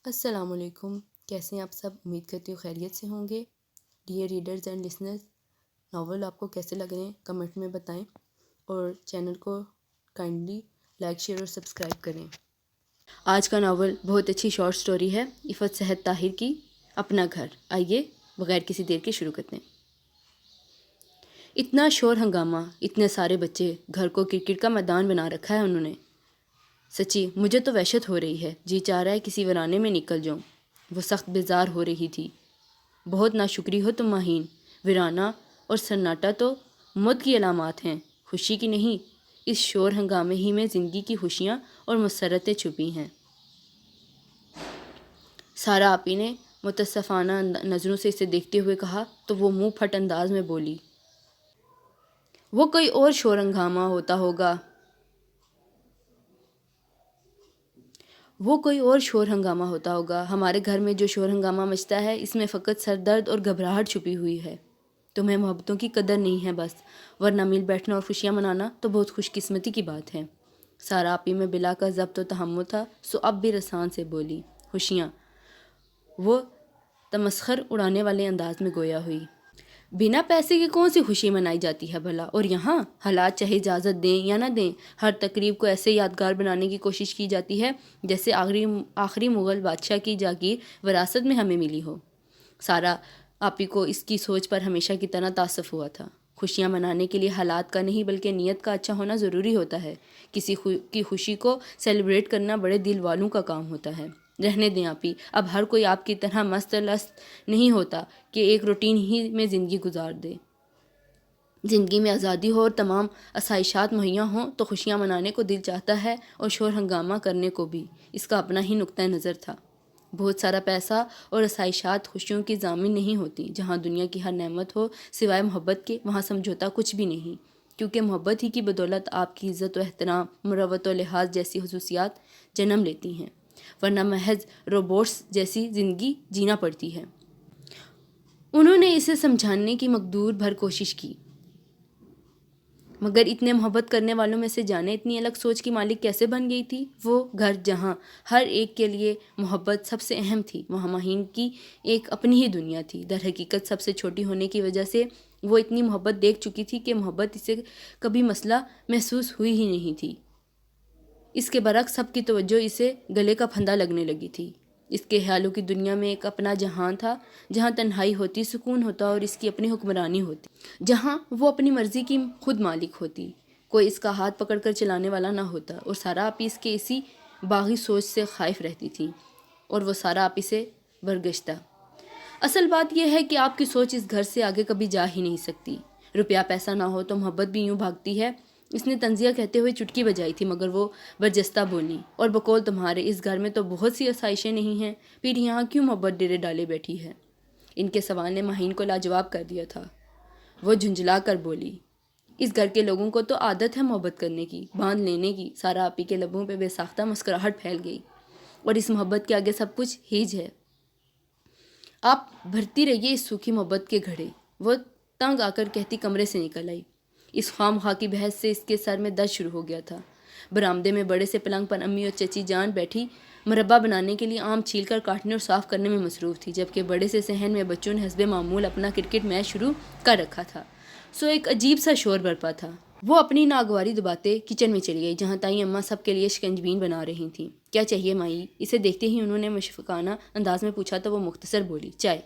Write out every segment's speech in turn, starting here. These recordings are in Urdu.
السلام علیکم، کیسے ہیں آپ سب؟ امید کرتی ہوں خیریت سے ہوں گے۔ Dear readers and listeners, novel آپ کو کیسے لگ رہے ہیں کمنٹ میں بتائیں، اور چینل کو کائنڈلی لائک، شیئر اور سبسکرائب کریں۔ آج کا ناول بہت اچھی شارٹ سٹوری ہے، عفت صحت طاہر کی اپنا گھر۔ آئیے بغیر کسی دیر کے شروع کرتے ہیں۔ اتنا شور ہنگامہ، اتنے سارے بچے، گھر کو کرکٹ کا میدان بنا رکھا ہے انہوں نے۔ سچی مجھے تو وحشت ہو رہی ہے، جی چاہ رہا ہے کسی ورانے میں نکل جاؤں۔ وہ سخت بیزار ہو رہی تھی۔ بہت ناشکری ہو تم ماہین، ویرانہ اور سناٹا تو موت کی علامات ہیں، خوشی کی نہیں۔ اس شور ہنگامے ہی میں زندگی کی خوشیاں اور مسرتیں چھپی ہیں۔ سارا آپی نے متاسفانہ نظروں سے اسے دیکھتے ہوئے کہا تو وہ منہ پھٹ انداز میں بولی، وہ کوئی اور شور ہنگامہ ہوتا ہوگا، وہ کوئی اور شور ہنگامہ ہوتا ہوگا۔ ہمارے گھر میں جو شور ہنگامہ مچتا ہے، اس میں فقط سر درد اور گھبراہٹ چھپی ہوئی ہے۔ تمہیں محبتوں کی قدر نہیں ہے بس، ورنہ مل بیٹھنا اور خوشیاں منانا تو بہت خوش قسمتی کی بات ہے۔ سارا آپی میں بلا کا ضبط و تحمل تھا، سو اب بھی رسان سے بولی، خوشیاں؟ وہ تمسخر اڑانے والے انداز میں گویا ہوئی۔ بنا پیسے کے کون سی خوشی منائی جاتی ہے بھلا؟ اور یہاں حالات چاہے اجازت دیں یا نہ دیں، ہر تقریب کو ایسے یادگار بنانے کی کوشش کی جاتی ہے جیسے آخری مغل بادشاہ کی جاگیر وراثت میں ہمیں ملی ہو۔ سارا آپی کو اس کی سوچ پر ہمیشہ کی طرح تعصب ہوا تھا۔ خوشیاں منانے کے لیے حالات کا نہیں بلکہ نیت کا اچھا ہونا ضروری ہوتا ہے۔ کسی کی خوشی کو سیلیبریٹ کرنا بڑے دل والوں کا کام ہوتا ہے۔ رہنے دیں آپی، اب ہر کوئی آپ کی طرح مست لست نہیں ہوتا کہ ایک روٹین ہی میں زندگی گزار دے۔ زندگی میں آزادی ہو اور تمام آسائشات مہیا ہوں تو خوشیاں منانے کو دل چاہتا ہے، اور شور ہنگامہ کرنے کو بھی۔ اس کا اپنا ہی نقطہ نظر تھا۔ بہت سارا پیسہ اور آسائشات خوشیوں کی ضامن نہیں ہوتی۔ جہاں دنیا کی ہر نعمت ہو سوائے محبت کے، وہاں سمجھوتا کچھ بھی نہیں، کیونکہ محبت ہی کی بدولت آپ کی عزت و احترام، مروت و لحاظ جیسی خصوصیات جنم لیتی ہیں، ورنہ محض روبوٹس جیسی زندگی جینا پڑتی ہے۔ انہوں نے اسے سمجھانے کی مقدور بھر کوشش کی، مگر اتنے محبت کرنے والوں میں سے جانے اتنی الگ سوچ کی مالک کیسے بن گئی تھی۔ وہ گھر جہاں ہر ایک کے لیے محبت سب سے اہم تھی، وہاں ماہین کی ایک اپنی ہی دنیا تھی۔ در حقیقت سب سے چھوٹی ہونے کی وجہ سے وہ اتنی محبت دیکھ چکی تھی کہ محبت اسے کبھی مسئلہ محسوس ہوئی ہی نہیں تھی۔ اس کے برعکس سب کی توجہ اسے گلے کا پھندا لگنے لگی تھی۔ اس کے خیالوں کی دنیا میں ایک اپنا جہان تھا، جہاں تنہائی ہوتی، سکون ہوتا اور اس کی اپنی حکمرانی ہوتی، جہاں وہ اپنی مرضی کی خود مالک ہوتی، کوئی اس کا ہاتھ پکڑ کر چلانے والا نہ ہوتا۔ اور سارا آپی اس کے اسی باغی سوچ سے خائف رہتی تھی، اور وہ سارا آپی سے برگشتہ۔ اصل بات یہ ہے کہ آپ کی سوچ اس گھر سے آگے کبھی جا ہی نہیں سکتی۔ روپیہ پیسہ نہ ہو تو محبت بھی یوں بھاگتی ہے۔ اس نے طنزیہ کہتے ہوئے چٹکی بجائی تھی، مگر وہ برجستہ بولی، اور بقول تمہارے اس گھر میں تو بہت سی آسائشیں نہیں ہیں، پھر یہاں کیوں محبت ڈیرے ڈالے بیٹھی ہے؟ ان کے سوال نے ماہین کو لاجواب کر دیا تھا۔ وہ جھنجھلا کر بولی، اس گھر کے لوگوں کو تو عادت ہے محبت کرنے کی، باندھ لینے کی۔ سارا آپی کے لبوں پہ بے ساختہ مسکراہٹ پھیل گئی، اور اس محبت کے آگے سب کچھ ہیج ہے۔ آپ بھرتی رہیے اس سوکھی محبت کے گھڑے۔ وہ تنگ آ کر کہتی کمرے سے نکل آئی۔ اس خواہ مخواہ کی بحث سے اس کے سر میں درد شروع ہو گیا تھا۔ برآمدے میں بڑے سے پلنگ پر امی اور چچی جان بیٹھی مربع بنانے کے لیے آم چھیل کر کاٹنے اور صاف کرنے میں مصروف تھی، جبکہ بڑے سے صحن میں بچوں نے حسب معمول اپنا کرکٹ میچ شروع کر رکھا تھا۔ سو ایک عجیب سا شور برپا تھا۔ وہ اپنی ناگواری دباتے کچن میں چلی گئی، جہاں تائیں اماں سب کے لیے شکنجبین بنا رہی تھیں۔ کیا چاہیے مائی؟ اسے دیکھتے ہی انہوں نے مشفقانہ انداز میں پوچھا تو وہ مختصر بولی، چائے۔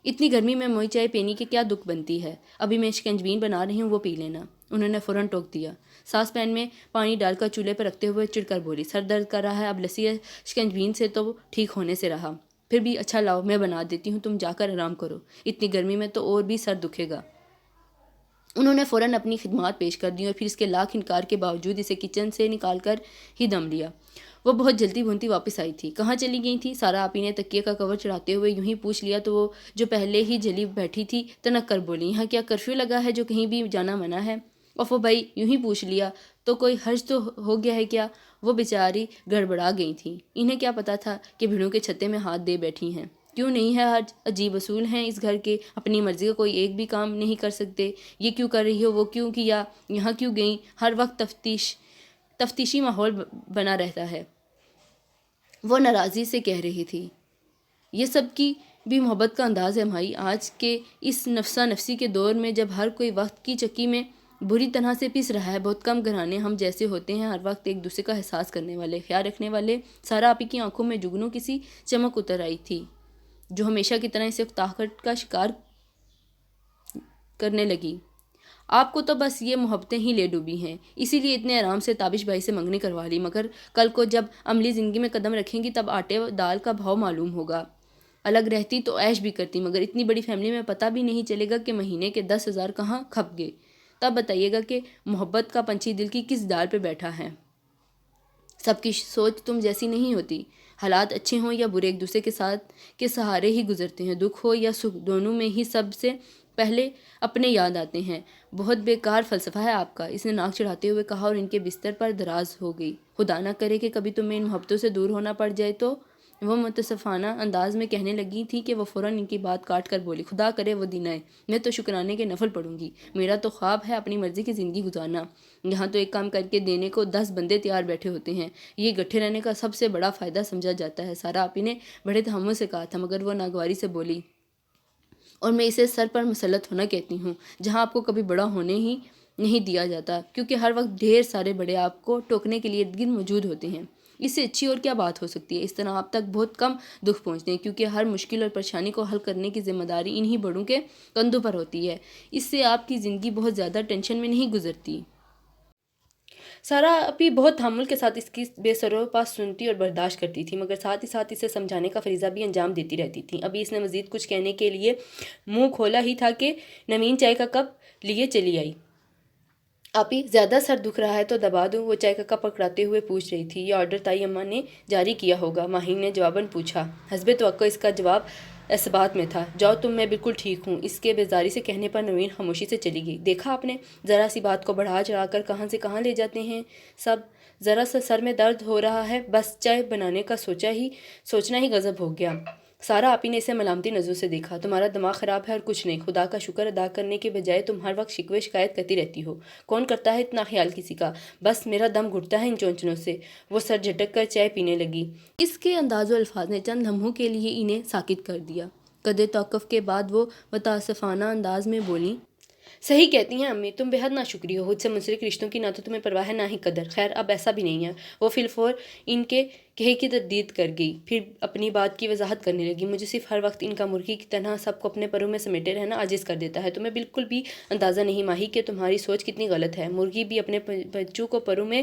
اتنی گرمی میں موئی چائے پینے کی کیا دکھ بنتی ہے؟ ابھی میں شکنجبین بنا رہی ہوں، وہ پی لینا۔ انہوں نے فوراً ٹوک دیا۔ ساس پین میں پانی ڈال کر چولہے پر رکھتے ہوئے چڑھ کر بولی، سر درد کر رہا ہے، اب لسی شکنجبین سے تو ٹھیک ہونے سے رہا، پھر بھی اچھا لاؤ میں بنا دیتی ہوں، تم جا کر آرام کرو، اتنی گرمی میں تو اور بھی سر دکھے گا۔ انہوں نے فوراً اپنی خدمات پیش کر دیں اور پھر اس کے لاکھ انکار کے باوجود اسے کچن سے نکال کر ہی دم لیا۔ وہ بہت جلتی بھونتی واپس آئی تھی۔ کہاں چلی گئی تھی؟ سارا آپی نے تکیے کا کور چڑھاتے ہوئے یوں ہی پوچھ لیا تو وہ جو پہلے ہی جلی بیٹھی تھی تنک کر بولی، یہاں کیا کرفیو لگا ہے جو کہیں بھی جانا منع ہے؟ اوفو بھائی، یوں ہی پوچھ لیا تو کوئی حرج تو ہو گیا ہے کیا؟ وہ بیچاری گڑبڑا گئی تھیں۔ انہیں کیا پتا تھا کہ بھیڑوں کے چھتے میں ہاتھ دے بیٹھی ہیں۔ کیوں نہیں ہے حرج؟ عجیب اصول ہیں اس گھر کے، اپنی مرضی کا کوئی ایک بھی کام نہیں کر سکتے۔ یہ کیوں کر رہی ہو، وہ کیوں کیا، یہاں کیوں گئیں، ہر وقت تفتیش تفتیشی ماحول بنا رہتا ہے، وہ ناراضی سے کہہ رہی تھی۔ یہ سب کی بھی محبت کا انداز ہے مائی۔ آج کے اس نفسا نفسی کے دور میں جب ہر کوئی وقت کی چکی میں بری طرح سے پیس رہا ہے، بہت کم گھرانے ہم جیسے ہوتے ہیں ہر وقت ایک دوسرے کا احساس کرنے والے، خیال رکھنے والے۔ سارا آپی کی آنکھوں میں جگنوں کسی چمک اتر آئی تھی جو ہمیشہ کی طرح اسے طاقت کا شکار کرنے لگی۔ آپ کو تو بس یہ محبتیں ہی لے ڈوبی ہیں، اسی لیے اتنے آرام سے تابش بھائی سے منگنی کروا لی، مگر کل کو جب عملی زندگی میں قدم رکھیں گی تب آٹے دال کا بھاؤ معلوم ہوگا۔ الگ رہتی تو عیش بھی کرتی، مگر اتنی بڑی فیملی میں پتہ بھی نہیں چلے گا کہ مہینے کے 10,000 کہاں کھپ گئے۔ تب بتائیے گا کہ محبت کا پنچھی دل کی کس ڈال پہ بیٹھا ہے۔ سب کی سوچ تم جیسی نہیں ہوتی، حالات اچھے ہوں یا برے ایک دوسرے کے ساتھ کے سہارے ہی گزرتے ہیں، دکھ ہو یا سکھ دونوں میں ہی سب سے پہلے اپنے یاد آتے ہیں۔ بہت بیکار فلسفہ ہے آپ کا، اس نے ناک چڑھاتے ہوئے کہا اور ان کے بستر پر دراز ہو گئی۔ خدا نہ کرے کہ کبھی تمہیں ان محبتوں سے دور ہونا پڑ جائے تو، وہ متصفانہ انداز میں کہنے لگی تھی کہ وہ فوراً ان کی بات کاٹ کر بولی، خدا کرے وہ دن آئے، میں تو شکرانے کے نفل پڑھوں گی، میرا تو خواب ہے اپنی مرضی کی زندگی گزارنا، یہاں تو ایک کام کر کے دینے کو 10 بندے تیار بیٹھے ہوتے ہیں، یہ گٹھے رہنے کا سب سے بڑا فائدہ سمجھا جاتا ہے۔ سارا آپی نے بڑے تحمل سے کہا تھا، مگر وہ ناگواری سے بولی، اور میں اسے سر پر مسلط ہونا کہتی ہوں، جہاں آپ کو کبھی بڑا ہونے ہی نہیں دیا جاتا، کیونکہ ہر وقت ڈھیر سارے بڑے آپ کو ٹوکنے کے لیے ارد گرد موجود ہوتے ہیں۔ اس سے اچھی اور کیا بات ہو سکتی ہے؟ اس طرح آپ تک بہت کم دکھ پہنچتے ہیں، کیونکہ ہر مشکل اور پریشانی کو حل کرنے کی ذمہ داری انہی بڑوں کے کندھوں پر ہوتی ہے۔ اس سے آپ کی زندگی بہت زیادہ ٹینشن میں نہیں گزرتی۔ سارا آپی بہت تحمل کے ساتھ اس کی بے سرو پاس سنتی اور برداشت کرتی تھی، مگر ساتھ ہی ساتھ اسے سمجھانے کا فریضہ بھی انجام دیتی رہتی تھی۔ ابھی اس نے مزید کچھ کہنے کے لیے منہ کھولا ہی تھا کہ نوین چائے کا کپ لیے چلی آئی۔ آپی زیادہ سر دکھ رہا ہے تو دبا دوں؟ وہ چائے کا کپ پکڑاتے ہوئے پوچھ رہی تھی۔ یہ آرڈر تائی اماں نے جاری کیا ہوگا، ماہین نے جواباً پوچھا۔ حسب توقع اس کا جواب اس بات میں تھا، جاؤ تم، میں بالکل ٹھیک ہوں۔ اس کے بیزاری سے کہنے پر نوین خاموشی سے چلی گئی۔ دیکھا آپ نے، ذرا سی بات کو بڑھا چڑھا کر کہاں سے کہاں لے جاتے ہیں سب۔ ذرا سا سر میں درد ہو رہا ہے، بس چائے بنانے کا سوچنا ہی غضب ہو گیا۔ سارا آپی نے اسے ملامتی نظروں سے دیکھا۔ تمہارا دماغ خراب ہے اور کچھ نہیں، خدا کا شکر ادا کرنے کے بجائے تم ہر وقت شکوے شکایت کرتی رہتی ہو۔ کون کرتا ہے اتنا خیال کسی کا؟ بس میرا دم گھٹتا ہے ان چونچنوں سے۔ وہ سر جھٹک کر چائے پینے لگی۔ اس کے انداز و الفاظ نے چند لمحوں کے لیے انہیں ساکت کر دیا۔ قدرے توقف کے بعد وہ متاسفانہ انداز میں بولی، صحیح کہتی ہیں امی، تم بے حد ناشکری ہو، خود سے منسلک رشتوں کی نہ تو تمہیں پرواہ ہے نہ ہی قدر۔ خیر اب ایسا بھی نہیں ہے۔ وہ فی الفور ان کے کہے کی تردید کر گئی، پھر اپنی بات کی وضاحت کرنے لگی۔ مجھے صرف ہر وقت ان کا مرغی کی طرح سب کو اپنے پروں میں سمیٹے رہنا عاجز کر دیتا ہے۔ تمہیں بالکل بھی اندازہ نہیں ماہی کہ تمہاری سوچ کتنی غلط ہے۔ مرغی بھی اپنے بچوں کو پروں میں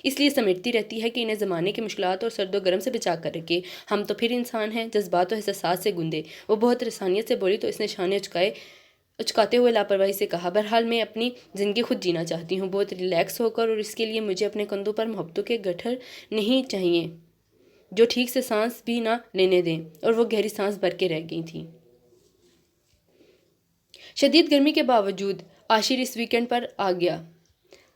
اس لیے سمیٹتی رہتی ہے کہ انہیں زمانے کی مشکلات اور سرد و گرم سے بچا کر رکھے۔ ہم تو پھر انسان ہیں، جذبات و احساسات سے گندے۔ وہ بہت رسانیت سے بولی تو اس نے شانے اچکاتے ہوئے لاپرواہی سے کہا، بہرحال میں اپنی زندگی خود جینا چاہتی ہوں، بہت ریلیکس ہو کر، اور اس کے لیے مجھے اپنے کندھوں پر محبتوں کے گٹھر نہیں چاہیے جو ٹھیک سے سانس بھی نہ لینے دیں۔ اور وہ گہری سانس بھر کے رہ گئی تھی۔ شدید گرمی کے باوجود عاشر اس ویکنڈ پر آ گیا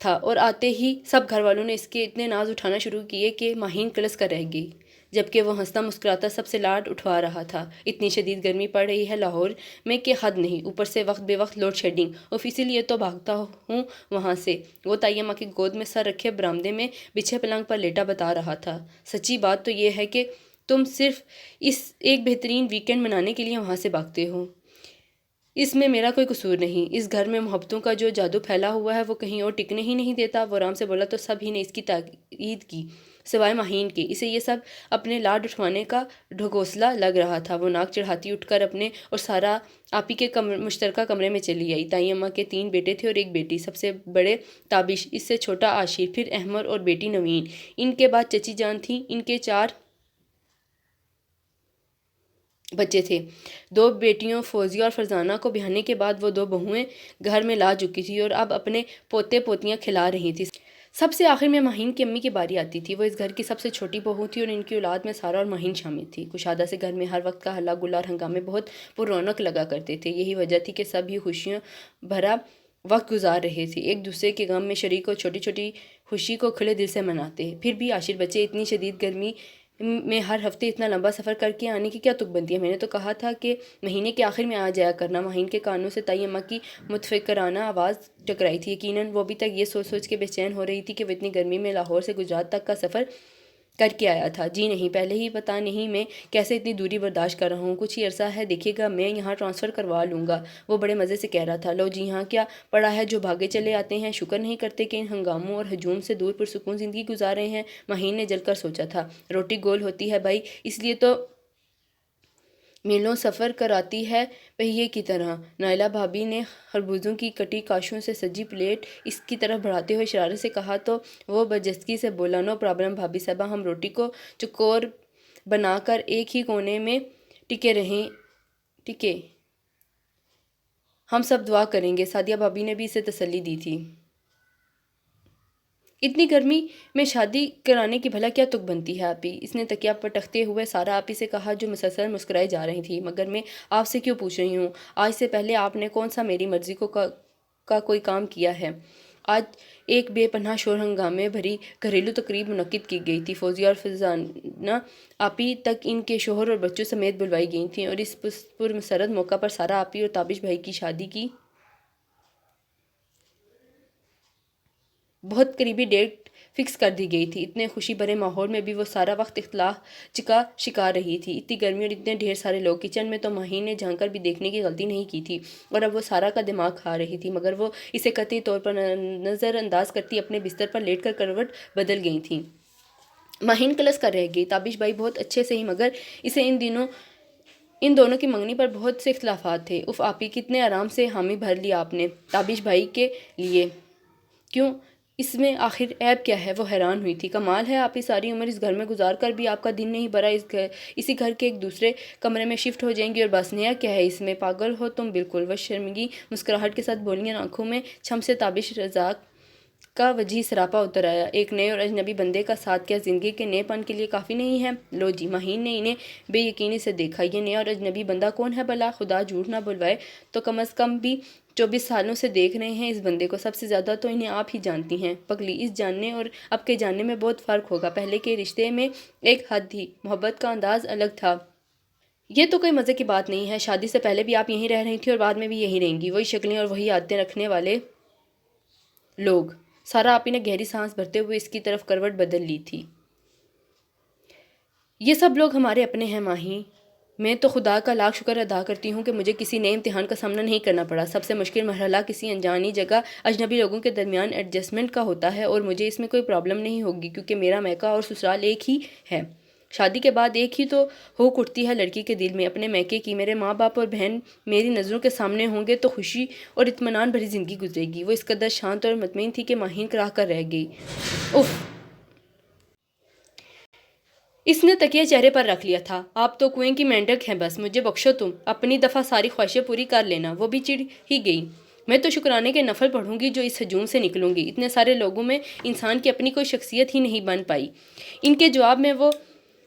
تھا، اور آتے ہی سب گھر والوں نے اس کے اتنے ناز اٹھانا شروع کیے کہ ماہین کلس کر رہ گئی، جبکہ وہ ہنستا مسکراتا سب سے لاڈ اٹھوا رہا تھا۔ اتنی شدید گرمی پڑ رہی ہے لاہور میں کہ حد نہیں، اوپر سے وقت بے وقت لوڈ شیڈنگ، اسی لیے تو بھاگتا ہوں وہاں سے۔ وہ تائی اماں کی گود میں سر رکھے برآمدے میں بچھے پلنگ پر لیٹا بتا رہا تھا، سچی بات تو یہ ہے کہ تم صرف اس ایک بہترین ویکنڈ منانے کے لیے وہاں سے بھاگتے ہو۔ اس میں میرا کوئی قصور نہیں۔ اس گھر میں محبتوں کا جو جادو پھیلا ہوا ہے وہ کہیں اور ٹکنے ہی نہیں دیتا۔ وہ آرام سے بولا تو سب ہی نے اس کی تائید کی، سوائے ماہین کے۔ اسے یہ سب اپنے لاڈ اٹھوانے کا ڈھکوسلا لگ رہا تھا۔ وہ ناک چڑھاتی اٹھ کر اپنے اور سارا آپی کے مشترکہ کمرے میں چلی آئی۔ تائی اماں کے 3 بیٹے تھے اور ایک بیٹی، سب سے بڑے تابش، اس سے چھوٹا عاشر، پھر احمر اور بیٹی نوین۔ ان کے بعد چچی جان تھیں، ان کے 4 بچے تھے۔ 2 بیٹیوں فوزیہ اور فرزانہ کو بیاہنے کے بعد وہ 2 بہوئیں گھر میں لا چکی تھی اور اب اپنے پوتے پوتیاں کھلا رہی تھی۔ سب سے آخر میں ماہین کی امی کی باری آتی تھی۔ وہ اس گھر کی سب سے چھوٹی بہو تھی اور ان کی اولاد میں سارا اور ماہین شامل تھی۔ کشادہ سے گھر میں ہر وقت کا ہلا گلا اور ہنگامے بہت پر رونق لگا کرتے تھے۔ یہی وجہ تھی کہ سب ہی خوشیوں بھرا وقت گزار رہے تھے، ایک دوسرے کے غم میں شریک اور چھوٹی چھوٹی خوشی کو کھلے دل سے مناتے۔ پھر بھی عاشر بچے اتنی شدید گرمی میں ہر ہفتے اتنا لمبا سفر کر کے آنے کی کیا تک بنتی ہے؟ میں نے تو کہا تھا کہ مہینے کے آخر میں آ جایا کرنا۔ مہین کے کانوں سے تائی اماں کی متفکرانہ آواز ٹکرائی تھی۔ یقیناً وہ ابھی تک یہ سوچ سوچ کے بے چین ہو رہی تھی کہ وہ اتنی گرمی میں لاہور سے گجرات تک کا سفر کر کے آیا تھا۔ جی نہیں، پہلے ہی پتہ نہیں میں کیسے اتنی دوری برداشت کر رہا ہوں۔ کچھ ہی عرصہ ہے، دیکھیے گا میں یہاں ٹرانسفر کروا لوں گا، وہ بڑے مزے سے کہہ رہا تھا۔ لو جی ہاں، کیا پڑا ہے جو بھاگے چلے آتے ہیں، شکر نہیں کرتے کہ ان ہنگاموں اور ہجوم سے دور پرسکون زندگی گزار رہے ہیں۔ مہین نے جل کر سوچا تھا۔ روٹی گول ہوتی ہے بھائی، اس لیے تو میلوں سفر کراتی ہے پہیے کی طرح۔ نائلہ بھابی نے خربوزوں کی کٹی کاشیوں سے سجی پلیٹ اس کی طرف بڑھاتے ہوئے اشارے سے کہا تو وہ برجستگی سے بولا، نو پرابلم بھابی صاحبہ، ہم روٹی کو چکور بنا کر ایک ہی کونے میں ٹکے ہم سب دعا کریں گے۔ سعدیہ بھابی نے بھی اسے تسلی دی تھی۔ اتنی گرمی میں شادی کرانے کی بھلا کیا تک بنتی ہے آپی؟ اس نے تکیہ پٹکتے ہوئے سارا آپی سے کہا جو مسلسل مسکرائے جا رہی تھی۔ مگر میں آپ سے کیوں پوچھ رہی ہوں؟ آج سے پہلے آپ نے کون سا میری مرضی کا کوئی کام کیا ہے؟ آج ایک بے پناہ شور ہنگامے بھری گھریلو تقریب منعقد کی گئی تھی۔ فوزیہ اور فرزانہ آپی تک ان کے شوہر اور بچوں سمیت بلوائی گئی تھیں، اور اس پرمسرت موقع پر سارا آپی اور تابش بھائی کی شادی کی بہت قریبی ڈیٹ فکس کر دی گئی تھی۔ اتنے خوشی بھرے ماحول میں بھی وہ سارا وقت اختلاف کا شکار رہی تھی۔ اتنی گرمی اور اتنے ڈھیر سارے لوگ، کچن میں تو مہین نے جھانک کر بھی دیکھنے کی غلطی نہیں کی تھی، اور اب وہ سارا کا دماغ کھا رہی تھی، مگر وہ اسے قطعی طور پر نظر انداز کرتی اپنے بستر پر لیٹ کر کروٹ بدل گئی تھیں۔ مہین کلس کر رہ گئی۔ تابش بھائی بہت اچھے سے ہی، مگر اسے ان دونوں کی منگنی پر بہت سے اختلافات تھے۔ اف آپی، کتنے آرام سے حامی بھر لی آپ نے تابش بھائی کے لیے۔ کیوں؟ اس میں آخر عیب کیا ہے؟ وہ حیران ہوئی تھی۔ کمال ہے، آپ ہی ساری عمر اس گھر میں گزار کر بھی آپ کا دن نہیں بھرا، اسی گھر کے ایک دوسرے کمرے میں شفٹ ہو جائیں گی اور بس، نیا کیا ہے اس میں؟ پاگل ہو تم بالکل۔ وہ شرمگی مسکراہٹ کے ساتھ بولیاں، آنکھوں میں چھم سے تابش رزاق کا وجیح سراپا اتر آیا۔ ایک نئے اور اجنبی بندے کا ساتھ کیا زندگی کے نئے پن کے لیے کافی نہیں ہے؟ لو جی، مہین نے انہیں بے یقینی سے دیکھا۔ یہ نیا اور اجنبی بندہ کون ہے بھلا؟ خدا جھوٹ نہ بلوائے تو کم از کم بھی 24 سالوں سے دیکھ رہے ہیں اس بندے کو۔ سب سے زیادہ تو انہیں آپ ہی جانتی ہیں پگلی۔ اس جاننے اور اب کے جاننے میں بہت فرق ہوگا۔ پہلے کے رشتے میں ایک حد تھی، محبت کا انداز الگ تھا۔ یہ تو کوئی مزے کی بات نہیں ہے۔ شادی سے پہلے بھی آپ یہیں رہ رہی تھی اور بعد میں بھی یہیں رہیں گی، وہی شکلیں اور وہی عادتیں رکھنے والے لوگ۔ سارا آپی نے گہری سانس بھرتے ہوئے اس کی طرف کروٹ بدل لی تھی۔ یہ سب لوگ ہمارے اپنے ہیں ماہی۔ میں تو خدا کا لاکھ شکر ادا کرتی ہوں کہ مجھے کسی نئے امتحان کا سامنا نہیں کرنا پڑا۔ سب سے مشکل مرحلہ کسی انجانی جگہ اجنبی لوگوں کے درمیان ایڈجسٹمنٹ کا ہوتا ہے، اور مجھے اس میں کوئی پرابلم نہیں ہوگی کیونکہ میرا میکہ اور سسرال ایک ہی ہے۔ شادی کے بعد ایک ہی تو ہوک اٹھتی ہے لڑکی کے دل میں، اپنے میکے کی۔ میرے ماں باپ اور بہن میری نظروں کے سامنے ہوں گے تو خوشی اور اطمینان بھری زندگی گزرے گی۔ وہ اس قدر شانت اور مطمئن تھی کہ مہین کراہ کر رہ گئی۔ اف! اس نے تکیہ چہرے پر رکھ لیا تھا۔ آپ تو کنویں کی مینڈک ہیں، بس مجھے بخشو تم، اپنی دفعہ ساری خواہشیں پوری کر لینا۔ وہ بھی چڑ ہی گئی۔ میں تو شکرانے کے نفل پڑھوں گی جو اس ہجوم سے نکلوں گی۔ اتنے سارے لوگوں میں انسان کی اپنی کوئی شخصیت ہی نہیں بن پائی۔ ان کے جواب میں وہ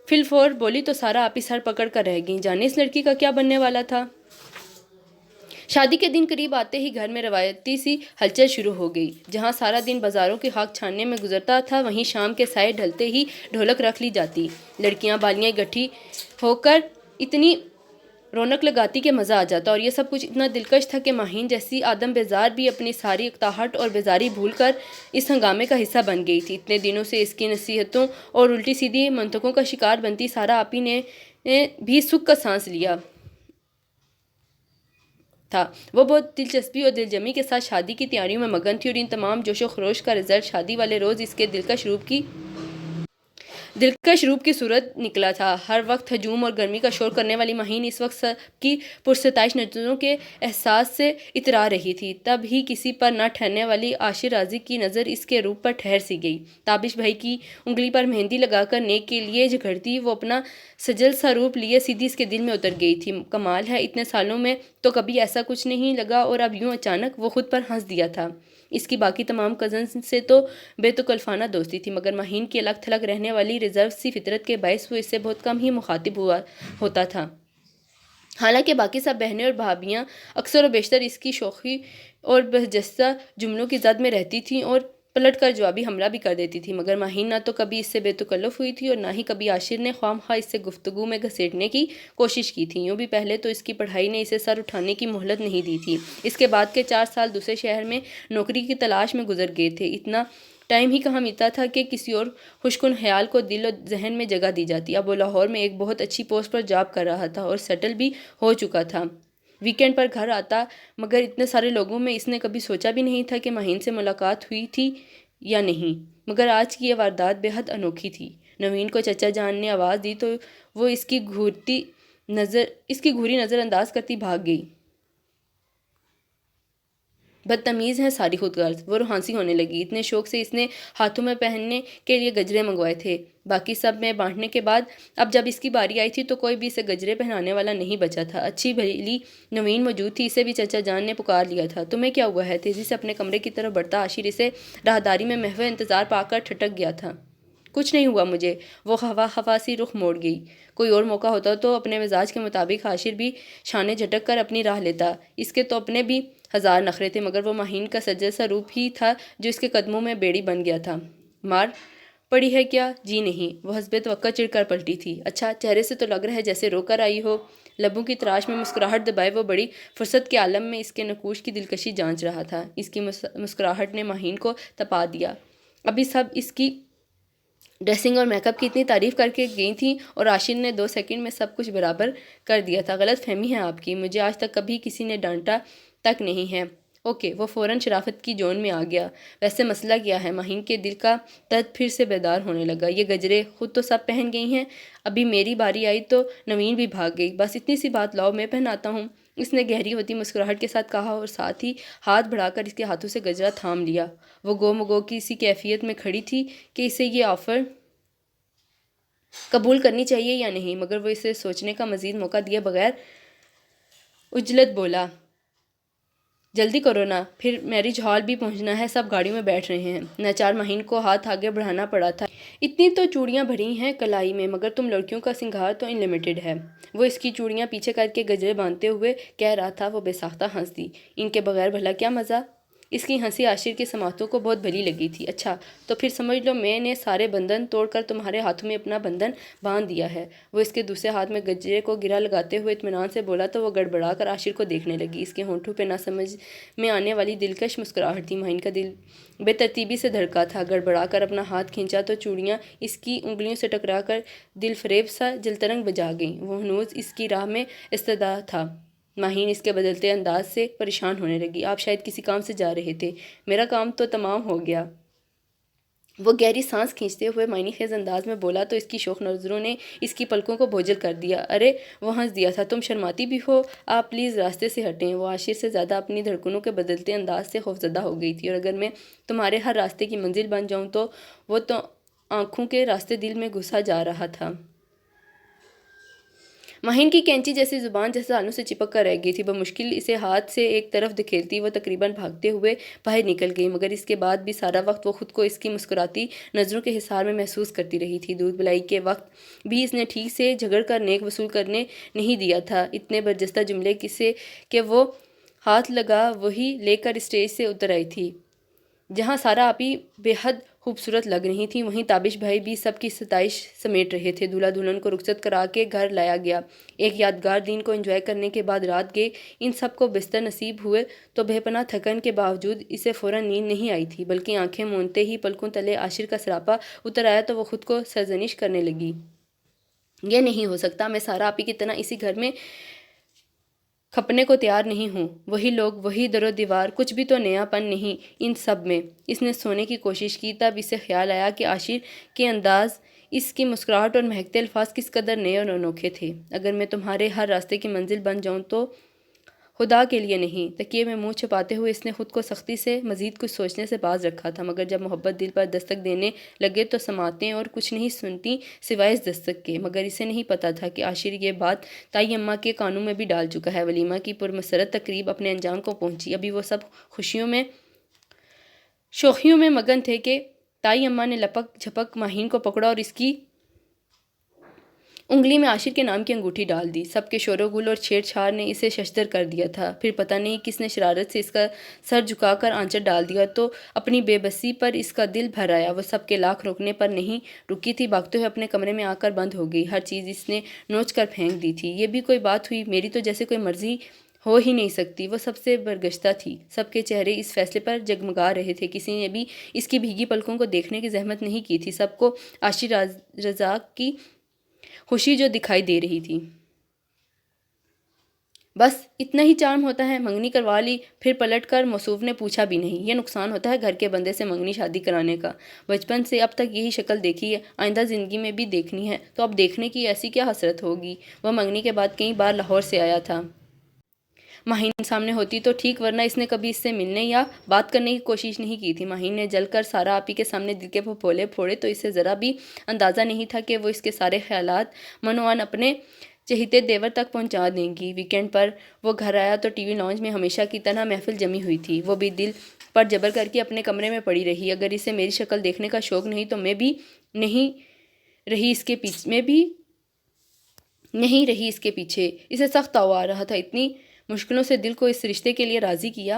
فی الفور بولی تو سارا آپی سر پکڑ کر رہ گئی۔ جانے اس لڑکی کا کیا بننے والا تھا؟ شادی کے دن قریب آتے ہی گھر میں روایتی سی ہلچل شروع ہو گئی۔ جہاں سارا دن بازاروں کی خاک چھاننے میں گزرتا تھا، وہیں شام کے سائے ڈھلتے ہی ڈھولک رکھ لی جاتی، لڑکیاں بالیاں اکٹھی ہو کر اتنی رونق لگاتی کہ مزہ آ جاتا، اور یہ سب کچھ اتنا دلکش تھا کہ مہین جیسی آدم بیزار بھی اپنی ساری اکتاہٹ اور بیزاری بھول کر اس ہنگامے کا حصہ بن گئی تھی۔ اتنے دنوں سے اس کی نصیحتوں اور الٹی سیدھی منطقوں کا شکار بنتی سارا آپی نے بھی سکھ کا سانس لیا تھا۔ وہ بہت دلچسپی اور دلجمی کے ساتھ شادی کی تیاریوں میں مگن تھی، اور ان تمام جوش و خروش کا رزلٹ شادی والے روز اس کے دلکش روپ کی صورت نکلا تھا۔ ہر وقت ہجوم اور گرمی کا شور کرنے والی مہین اس وقت سب کی پرستائش نظروں کے احساس سے اترا رہی تھی۔ تب ہی کسی پر نہ ٹھہرنے والی عاشق رازق کی نظر اس کے روپ پر ٹھہر سی گئی۔ تابش بھائی کی انگلی پر مہندی لگا کر نیک کے لیے جھگڑتی وہ اپنا سجل سا روپ لیے سیدھی اس کے دل میں اتر گئی تھی۔ کمال ہے، اتنے سالوں میں تو کبھی ایسا کچھ نہیں لگا، اور اب یوں اچانک وہ خود پر ہنس دیا تھا۔ اس کی باقی تمام کزنز سے تو بے تکلفانہ دوستی تھی، مگر مہین کی الگ تھلگ رہنے والی ریزرو سی فطرت کے باعث وہ اس سے بہت کم ہی مخاطب ہوتا تھا۔ حالانکہ باقی سب بہنیں اور بھابیاں اکثر و بیشتر اس کی شوخی اور برجستہ جملوں کی زد میں رہتی تھیں اور پلٹ کر جوابی حملہ بھی کر دیتی تھی، مگر ماہین نہ تو کبھی اس سے بے تکلف ہوئی تھی اور نہ ہی کبھی عاشر نے خواہ اس سے گفتگو میں گھسیٹنے کی کوشش کی تھی۔ یوں بھی پہلے تو اس کی پڑھائی نے اسے سر اٹھانے کی مہلت نہیں دی تھی، اس کے بعد کے 4 سال دوسرے شہر میں نوکری کی تلاش میں گزر گئے تھے۔ اتنا ٹائم ہی کہاں ملتا تھا کہ کسی اور خوشکن خیال کو دل و ذہن میں جگہ دی جاتی۔ اب وہ لاہور میں ایک بہت اچھی پوسٹ پر جاب کر رہا تھا اور سیٹل بھی ہو چکا تھا۔ ویکینڈ پر گھر آتا، مگر اتنے سارے لوگوں میں اس نے کبھی سوچا بھی نہیں تھا کہ ماہین سے ملاقات ہوئی تھی یا نہیں، مگر آج کی یہ واردات بے حد انوکھی تھی۔ نوین کو چچا جان نے آواز دی تو وہ اس کی گھوری نظر انداز کرتی بھاگ گئی۔ بدتمیز ہیں ساری خود غرض، وہ روحانسی ہونے لگی۔ اتنے شوق سے اس نے ہاتھوں میں پہننے کے لیے گجرے منگوائے تھے، باقی سب میں بانٹنے کے بعد اب جب اس کی باری آئی تھی تو کوئی بھی اسے گجرے پہنانے والا نہیں بچا تھا۔ اچھی بھلی نوین موجود تھی، اسے بھی چچا جان نے پکار لیا تھا۔ تمہیں کیا ہوا ہے؟ تیزی سے اپنے کمرے کی طرف بڑھتا عاشر اسے راہداری میں محو انتظار پا کر ٹھٹک گیا تھا۔ کچھ نہیں ہوا مجھے، وہ خفا سی رخ موڑ گئی۔ کوئی اور موقع ہوتا تو اپنے مزاج کے مطابق عاشر بھی شانے جھٹک کر اپنی راہ لیتا، اس کے تو اپنے بھی ہزار نخرے تھے، مگر وہ ماہین کا سجدہ سا روپ ہی تھا جو اس کے قدموں میں بیڑی بن گیا تھا۔ مار پڑی ہے کیا؟ جی نہیں، وہ حسب توقع چڑھ کر پلٹی تھی۔ اچھا، چہرے سے تو لگ رہا ہے جیسے رو کر آئی ہو۔ لبوں کی تراش میں مسکراہٹ دبائے وہ بڑی فرصت کے عالم میں اس کے نقوش کی دلکشی جانچ رہا تھا۔ اس کی مسکراہٹ نے ماہین کو تپا دیا۔ ابھی سب اس کی ڈریسنگ اور میک اپ کی اتنی تعریف کر کے گئی تھیں اور عاشر نے 2 سیکنڈ میں سب کچھ برابر کر دیا تھا۔ غلط فہمی ہے آپ کی، مجھے آج تک کبھی کسی نے ڈانٹا تک نہیں ہے۔ اوکے، وہ فوراً شرافت کی جون میں آ گیا۔ ویسے مسئلہ کیا ہے؟ ماہین کے دل کا درد پھر سے بیدار ہونے لگا۔ یہ گجرے خود تو سب پہن گئی ہیں، ابھی میری باری آئی تو نوین بھی بھاگ گئی۔ بس اتنی سی بات، لاؤ میں پہناتا ہوں، اس نے گہری ہوتی مسکراہٹ کے ساتھ کہا اور ساتھ ہی ہاتھ بڑھا کر اس کے ہاتھوں سے گجرا تھام لیا۔ وہ گو مگو کی اسی کیفیت میں کھڑی تھی کہ اسے یہ آفر قبول کرنی چاہیے یا نہیں، مگر وہ اسے سوچنے کا مزید موقع دیے بغیر عجلت بولا، جلدی کرو نا، پھر میرج ہال بھی پہنچنا ہے، سب گاڑیوں میں بیٹھ رہے ہیں۔ ناچار ماہین کو ہاتھ آگے بڑھانا پڑا تھا۔ اتنی تو چوڑیاں بھری ہیں کلائی میں، مگر تم لڑکیوں کا سنگھار تو ان لمیٹڈ ہے۔ وہ اس کی چوڑیاں پیچھے کر کے گجرے باندھتے ہوئے کہہ رہا تھا۔ وہ بے ساختہ ہنس دی۔ ان کے بغیر بھلا کیا مزہ؟ اس کی ہنسی عاشر کے سماعتوں کو بہت بھلی لگی تھی۔ اچھا تو پھر سمجھ لو میں نے سارے بندھن توڑ کر تمہارے ہاتھوں میں اپنا بندھن باندھ دیا ہے۔ وہ اس کے دوسرے ہاتھ میں گجرے کو گرا لگاتے ہوئے اطمینان سے بولا تو وہ گڑبڑا کر عاشر کو دیکھنے لگی۔ اس کے ہونٹوں پہ نہ سمجھ میں آنے والی دلکش مسکراہٹ تھی۔ ماہین کا دل بے ترتیبی سے دھڑکا تھا۔ گڑبڑا کر اپنا ہاتھ کھینچا تو چوڑیاں اس کی انگلیوں سے ٹکرا کر دل فریب سا جلترنگ بجا گئیں۔ وہ ہنوز اس کی راہ میں استدعا تھا۔ ماہین اس کے بدلتے انداز سے پریشان ہونے لگی۔ آپ شاید کسی کام سے جا رہے تھے، میرا کام تو تمام ہو گیا۔ وہ گہری سانس کھینچتے ہوئے معنی خیز انداز میں بولا تو اس کی شوخ نظروں نے اس کی پلکوں کو بوجھل کر دیا۔ ارے وہ ہنس دیا تھا، تم شرماتی بھی ہو، آپ پلیز راستے سے ہٹیں۔ وہ عاشر سے زیادہ اپنی دھڑکنوں کے بدلتے انداز سے خوفزدہ ہو گئی تھی۔ اور اگر میں تمہارے ہر راستے کی منزل بن جاؤں تو وہ تو آنکھوں کے راستے دل میں گھسا جا رہا تھا۔ ماہین کی کینچی جیسی زبان جیسے تالوں سے چپک کر رہ گئی تھی۔ بمشکل اسے ہاتھ سے ایک طرف دھکیلتی وہ تقریباً بھاگتے ہوئے باہر نکل گئی، مگر اس کے بعد بھی سارا وقت وہ خود کو اس کی مسکراتی نظروں کے حصار میں محسوس کرتی رہی تھی۔ دودھ پلائی کے وقت بھی اس نے ٹھیک سے جھگڑ کر نیک وصول کرنے نہیں دیا تھا۔ اتنے برجستہ جملے کسے کہ وہ ہاتھ لگا وہی لے کر اسٹیج سے اتر آئی تھی۔ جہاں سارا آپی بے حد خوبصورت لگ رہی تھیں، وہیں تابش بھائی بھی سب کی ستائش سمیٹ رہے تھے۔ دولہا دلہن کو رخصت کرا کے گھر لایا گیا۔ ایک یادگار دن کو انجوائے کرنے کے بعد رات گئے ان سب کو بستر نصیب ہوئے تو بے پناہ تھکن کے باوجود اسے فوراً نیند نہیں آئی تھی، بلکہ آنکھیں مونتے ہی پلکوں تلے عاشر کا سراپا اتر آیا تو وہ خود کو سرزنش کرنے لگی۔ یہ نہیں ہو سکتا، میں سارا آپی کی طرح اسی گھر میں کھپنے کو تیار نہیں ہوں۔ وہی لوگ، وہی در و دیوار، کچھ بھی تو نیا پن نہیں ان سب میں۔ اس نے سونے کی کوشش کی، تب اسے خیال آیا کہ عاشر کے انداز، اس کی مسکراہٹ اور مہکتے الفاظ کس قدر نئے اور انوکھے تھے۔ اگر میں تمہارے ہر راستے کی منزل بن جاؤں تو خدا کے لیے نہیں۔ تکیے میں منہ چھپاتے ہوئے اس نے خود کو سختی سے مزید کچھ سوچنے سے باز رکھا تھا، مگر جب محبت دل پر دستک دینے لگے تو سماعتیں اور کچھ نہیں سنتی سوائے اس دستک کے۔ مگر اسے نہیں پتا تھا کہ عاشر یہ بات تائی اماں کے کانوں میں بھی ڈال چکا ہے۔ ولیمہ کی پرمسرت تقریب اپنے انجام کو پہنچی۔ ابھی وہ سب خوشیوں میں شوخیوں میں مگن تھے کہ تائی اماں نے لپک جھپک ماہین کو پکڑا اور اس کی انگلی میں عاشر کے نام کی انگوٹھی ڈال دی۔ سب کے شور و گل اور چھیڑ چھاڑ نے اسے ششدر کر دیا تھا۔ پھر پتہ نہیں کس نے شرارت سے اس کا سر جھکا کر آنچر ڈال دیا تو اپنی بے بسی پر اس کا دل بھر آیا۔ وہ سب کے لاکھ روکنے پر نہیں رکی تھی، بھاگتے ہوئے اپنے کمرے میں آ کر بند ہو گئی۔ ہر چیز اس نے نوچ کر پھینک دی تھی۔ یہ بھی کوئی بات ہوئی، میری تو جیسے کوئی مرضی ہو ہی نہیں سکتی۔ وہ سب سے برگشتہ تھی۔ سب کے چہرے اس فیصلے پر جگمگا رہے تھے۔ کسی نے بھی اس کی بھیگی پلکوں کو دیکھنے کی زحمت نہیں کی تھی۔ سب کو عاشر رزاق کی خوشی جو دکھائی دے رہی تھی۔ بس اتنا ہی چارم ہوتا ہے، منگنی کروا لی۔ پھر پلٹ کر موصوف نے پوچھا بھی نہیں۔ یہ نقصان ہوتا ہے گھر کے بندے سے منگنی شادی کرانے کا۔ بچپن سے اب تک یہی شکل دیکھی ہے، آئندہ زندگی میں بھی دیکھنی ہے، تو اب دیکھنے کی ایسی کیا حسرت ہوگی۔ وہ منگنی کے بعد کئی بار لاہور سے آیا تھا۔ ماہین سامنے ہوتی تو ٹھیک، ورنہ اس نے کبھی اس سے ملنے یا بات کرنے کی کوشش نہیں کی تھی۔ ماہین نے جل کر سارا آپی کے سامنے دل کے پھپھولے پھوڑے تو اسے ذرا بھی اندازہ نہیں تھا کہ وہ اس کے سارے خیالات منوان اپنے چہیتے دیور تک پہنچا دیں گی۔ ویکینڈ پر وہ گھر آیا تو ٹی وی لاؤنج میں ہمیشہ کی طرح محفل جمی ہوئی تھی۔ وہ بھی دل پر جبر کر کے اپنے کمرے میں پڑی رہی۔ اگر اسے میری شکل دیکھنے کا شوق نہیں تو میں بھی نہیں رہی اس کے پیچھے۔ اسے سخت تاؤ آ رہا تھا، اتنی مشکلوں سے دل کو اس رشتے کے لیے راضی کیا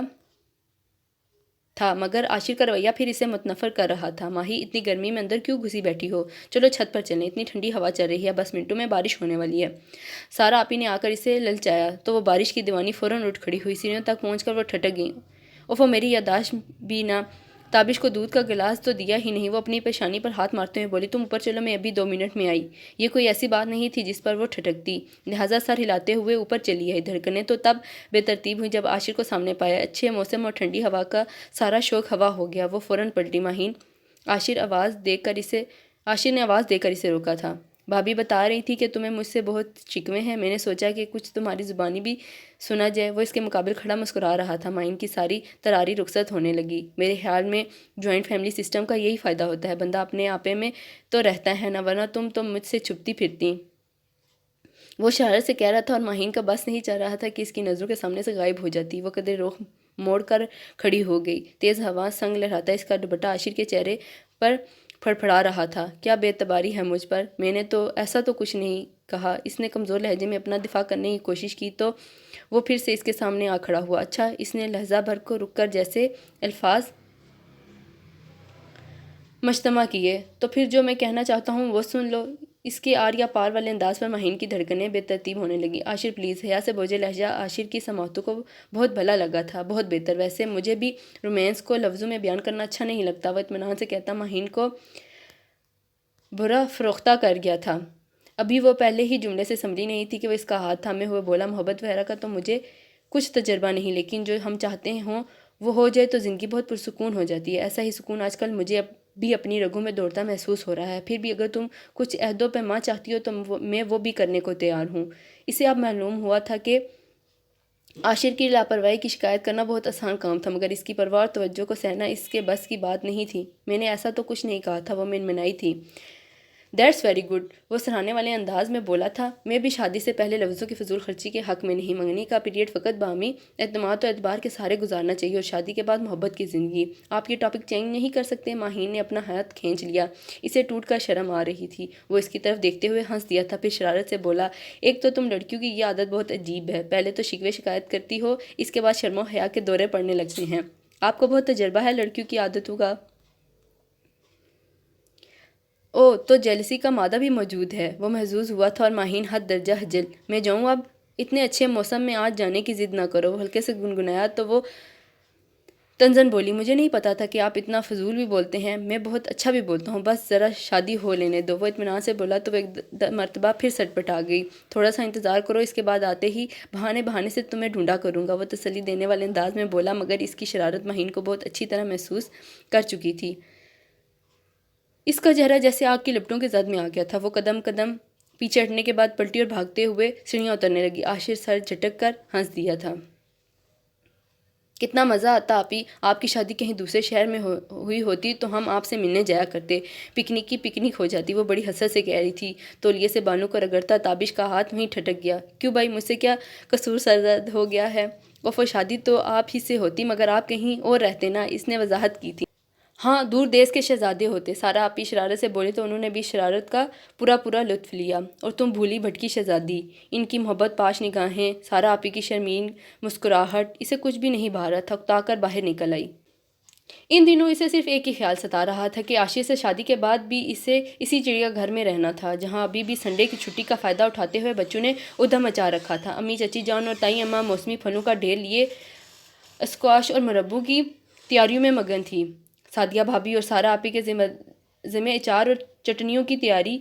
تھا، مگر عاشر کا رویہ پھر اسے متنفر کر رہا تھا۔ ماہی، اتنی گرمی میں اندر کیوں گھسی بیٹھی ہو؟ چلو چھت پر چلیں، اتنی ٹھنڈی ہوا چل رہی ہے، بس منٹوں میں بارش ہونے والی ہے۔ سارا آپی نے آ کر اسے للچایا تو وہ بارش کی دیوانی فوراً اٹھ کھڑی ہوئی۔ سیڑھیوں تک پہنچ کر وہ ٹھٹک گئی۔ اوفو، میری یادداشت بھی نہ! تابش کو دودھ کا گلاس تو دیا ہی نہیں۔ وہ اپنی پیشانی پر ہاتھ مارتے ہوئے بولی، تم اوپر چلو، میں ابھی 2 منٹ میں آئی۔ یہ کوئی ایسی بات نہیں تھی جس پر وہ ٹھٹکتی، لہٰذا سر ہلاتے ہوئے اوپر چلی آئی۔ دھڑکنیں تو تب بے ترتیب ہوئیں جب عاشر کو سامنے پایا۔ اچھے موسم اور ٹھنڈی ہوا کا سارا شوق ہوا ہو گیا۔ وہ فوراً پلٹی۔ ماہین! عاشر نے آواز دے کر اسے روکا تھا۔ بھابھی بتا رہی تھی کہ تمہیں مجھ سے بہت شکوے ہیں، میں نے سوچا کہ کچھ تمہاری زبانی بھی سنا جائے۔ وہ اس کے مقابل کھڑا مسکرا رہا تھا۔ ماہین کی ساری تراری رخصت ہونے لگی۔ میرے خیال میں جوائنٹ فیملی سسٹم کا یہی فائدہ ہوتا ہے، بندہ اپنے آپے میں تو رہتا ہے نا، ورنہ تم تو مجھ سے چھپتی پھرتی۔ وہ شرارت سے کہہ رہا تھا اور ماہین کا بس نہیں چل رہا تھا کہ اس کی نظروں کے سامنے سے غائب ہو جاتی۔ وہ قدرے رخ موڑ کر کھڑی ہو گئی۔ تیز ہوا سنگ لہراتا اس کا دوپٹہ عاشر کے چہرے پر پھڑپھڑا رہا تھا۔ کیا بے اعتباری ہے مجھ پر؟ میں نے تو ایسا تو کچھ نہیں کہا۔ اس نے کمزور لہجے میں اپنا دفاع کرنے کی کوشش کی تو وہ پھر سے اس کے سامنے آ کھڑا ہوا۔ اچھا، اس نے لہجہ بھر کو رک کر جیسے الفاظ مجتمع کیے، تو پھر جو میں کہنا چاہتا ہوں وہ سن لو۔ اس کے آر یا پار والے انداز پر ماہین کی دھڑکنیں بے ترتیب ہونے لگیں۔ عاشر پلیز! حیا سے بوجھل لہجہ عاشر کی سماعتوں کو بہت بھلا لگا تھا، بہت بہتر۔ ویسے مجھے بھی رومانس کو لفظوں میں بیان کرنا اچھا نہیں لگتا، وہ اطمینان سے کہتا۔ ماہین کو برا فروختہ کر گیا تھا۔ ابھی وہ پہلے ہی جملے سے سنبھلی نہیں تھی کہ وہ اس کا ہاتھ تھامے ہوئے بولا، محبت وغیرہ کا تو مجھے کچھ تجربہ نہیں، لیکن جو ہم چاہتے ہوں وہ ہو جائے تو زندگی بہت پرسکون ہو جاتی ہے۔ ایسا ہی سکون آج کل مجھے بھی اپنی رگوں میں دوڑتا محسوس ہو رہا ہے۔ پھر بھی اگر تم کچھ عہد و پیمان چاہتی ہو تو میں وہ بھی کرنے کو تیار ہوں۔ اسے اب معلوم ہوا تھا کہ عاشر کی لاپرواہی کی شکایت کرنا بہت آسان کام تھا، مگر اس کی پرواہ اور توجہ کو سہنا اس کے بس کی بات نہیں تھی۔ میں نے ایسا تو کچھ نہیں کہا تھا، وہ منمنائی تھی۔ دیٹس ویری گڈ، وہ سراہنے والے انداز میں بولا تھا۔ میں بھی شادی سے پہلے لفظوں کی فضول خرچی کے حق میں نہیں۔ منگنی کا پیریڈ فقط باہمی اعتماد و اعتبار کے سہارے گزارنا چاہیے، اور شادی کے بعد محبت کی زندگی۔ آپ یہ ٹاپک چینج نہیں کر سکتے؟ ماہین نے اپنا ہاتھ کھینچ لیا۔ اسے ٹوٹ کر شرم آ رہی تھی۔ وہ اس کی طرف دیکھتے ہوئے ہنس دیا تھا، پھر شرارت سے بولا، ایک تو تم لڑکیوں کی یہ عادت بہت عجیب ہے، پہلے تو شکوے شکایت کرتی ہو، اس کے بعد شرم و حیا کے دورے پڑنے لگتے ہیں۔ آپ کو بہت تجربہ ہے لڑکیوں کی عادتوں کا۔ تو جیلسی کا مادہ بھی موجود ہے۔ وہ محظوظ ہوا تھا اور ماہین حد درجہ خجل۔ میں جاؤں اب؟ اتنے اچھے موسم میں آج جانے کی ضد نہ کرو۔ وہ ہلکے سے گنگنایا تو وہ تنزن بولی، مجھے نہیں پتا تھا کہ آپ اتنا فضول بھی بولتے ہیں۔ میں بہت اچھا بھی بولتا ہوں، بس ذرا شادی ہو لینے دو۔ وہ اطمینان سے بولا تو وہ ایک مرتبہ پھر سٹ پٹا گئی۔ تھوڑا سا انتظار کرو، اس کے بعد آتے ہی بہانے سے تمہیں ڈھونڈا کروں گا، وہ تسلی دینے والے انداز میں بولا، مگر اس کی شرارت ماہین کو بہت اچھی طرح محسوس کر چکی تھی۔ اس کا چہرہ جیسے آگ کی لپٹوں کی زد میں آ گیا تھا۔ وہ قدم پیچھے ہٹنے کے بعد پلٹی اور بھاگتے ہوئے سیڑھیاں اترنے لگی۔ عاشر سر جھٹک کر ہنس دیا تھا۔ کتنا مزہ آتا آپی، آپ کی شادی کہیں دوسرے شہر میں ہوئی ہوتی تو ہم آپ سے ملنے جایا کرتے، پکنک کی پکنک ہو جاتی۔ وہ بڑی حسرت سے کہہ رہی تھی۔ تولیے سے بالوں کو رگڑتا تابش کا ہاتھ وہیں ٹھٹک گیا۔ کیوں بھائی، مجھ سے کیا قصور سرزد ہو گیا ہے؟ وہ شادی تو آپ ہی سے ہوتی، مگر آپ کہیں اور رہتے نا، اس نے وضاحت کی تھی۔ ہاں دور دیس کے شہزادے ہوتے، سارا آپی شرارت سے بولے تو انہوں نے بھی شرارت کا پورا لطف لیا۔ اور تم بھولی بھٹکی شہزادی، ان کی محبت پاش نگاہیں، سارا آپی کی شرمین مسکراہٹ، اسے کچھ بھی نہیں بھا رہا تھا، اکتا کر باہر نکل آئی۔ ان دنوں اسے صرف ایک ہی خیال ستا رہا تھا کہ عاشر سے شادی کے بعد بھی اسے اسی چڑیا گھر میں رہنا تھا، جہاں ابھی بھی سنڈے کی چھٹی کا فائدہ اٹھاتے ہوئے بچوں نے ادھم مچا رکھا تھا۔ امی، چچی جان اور تائی اماں موسمی پھلوں کا ڈھیر لیے اسکواش اور مربوں کی تیاریوں میں مگن تھی۔ سعدیہ بھابھی اور سارا آپی کے ذمہ اچار اور چٹنیوں کی تیاری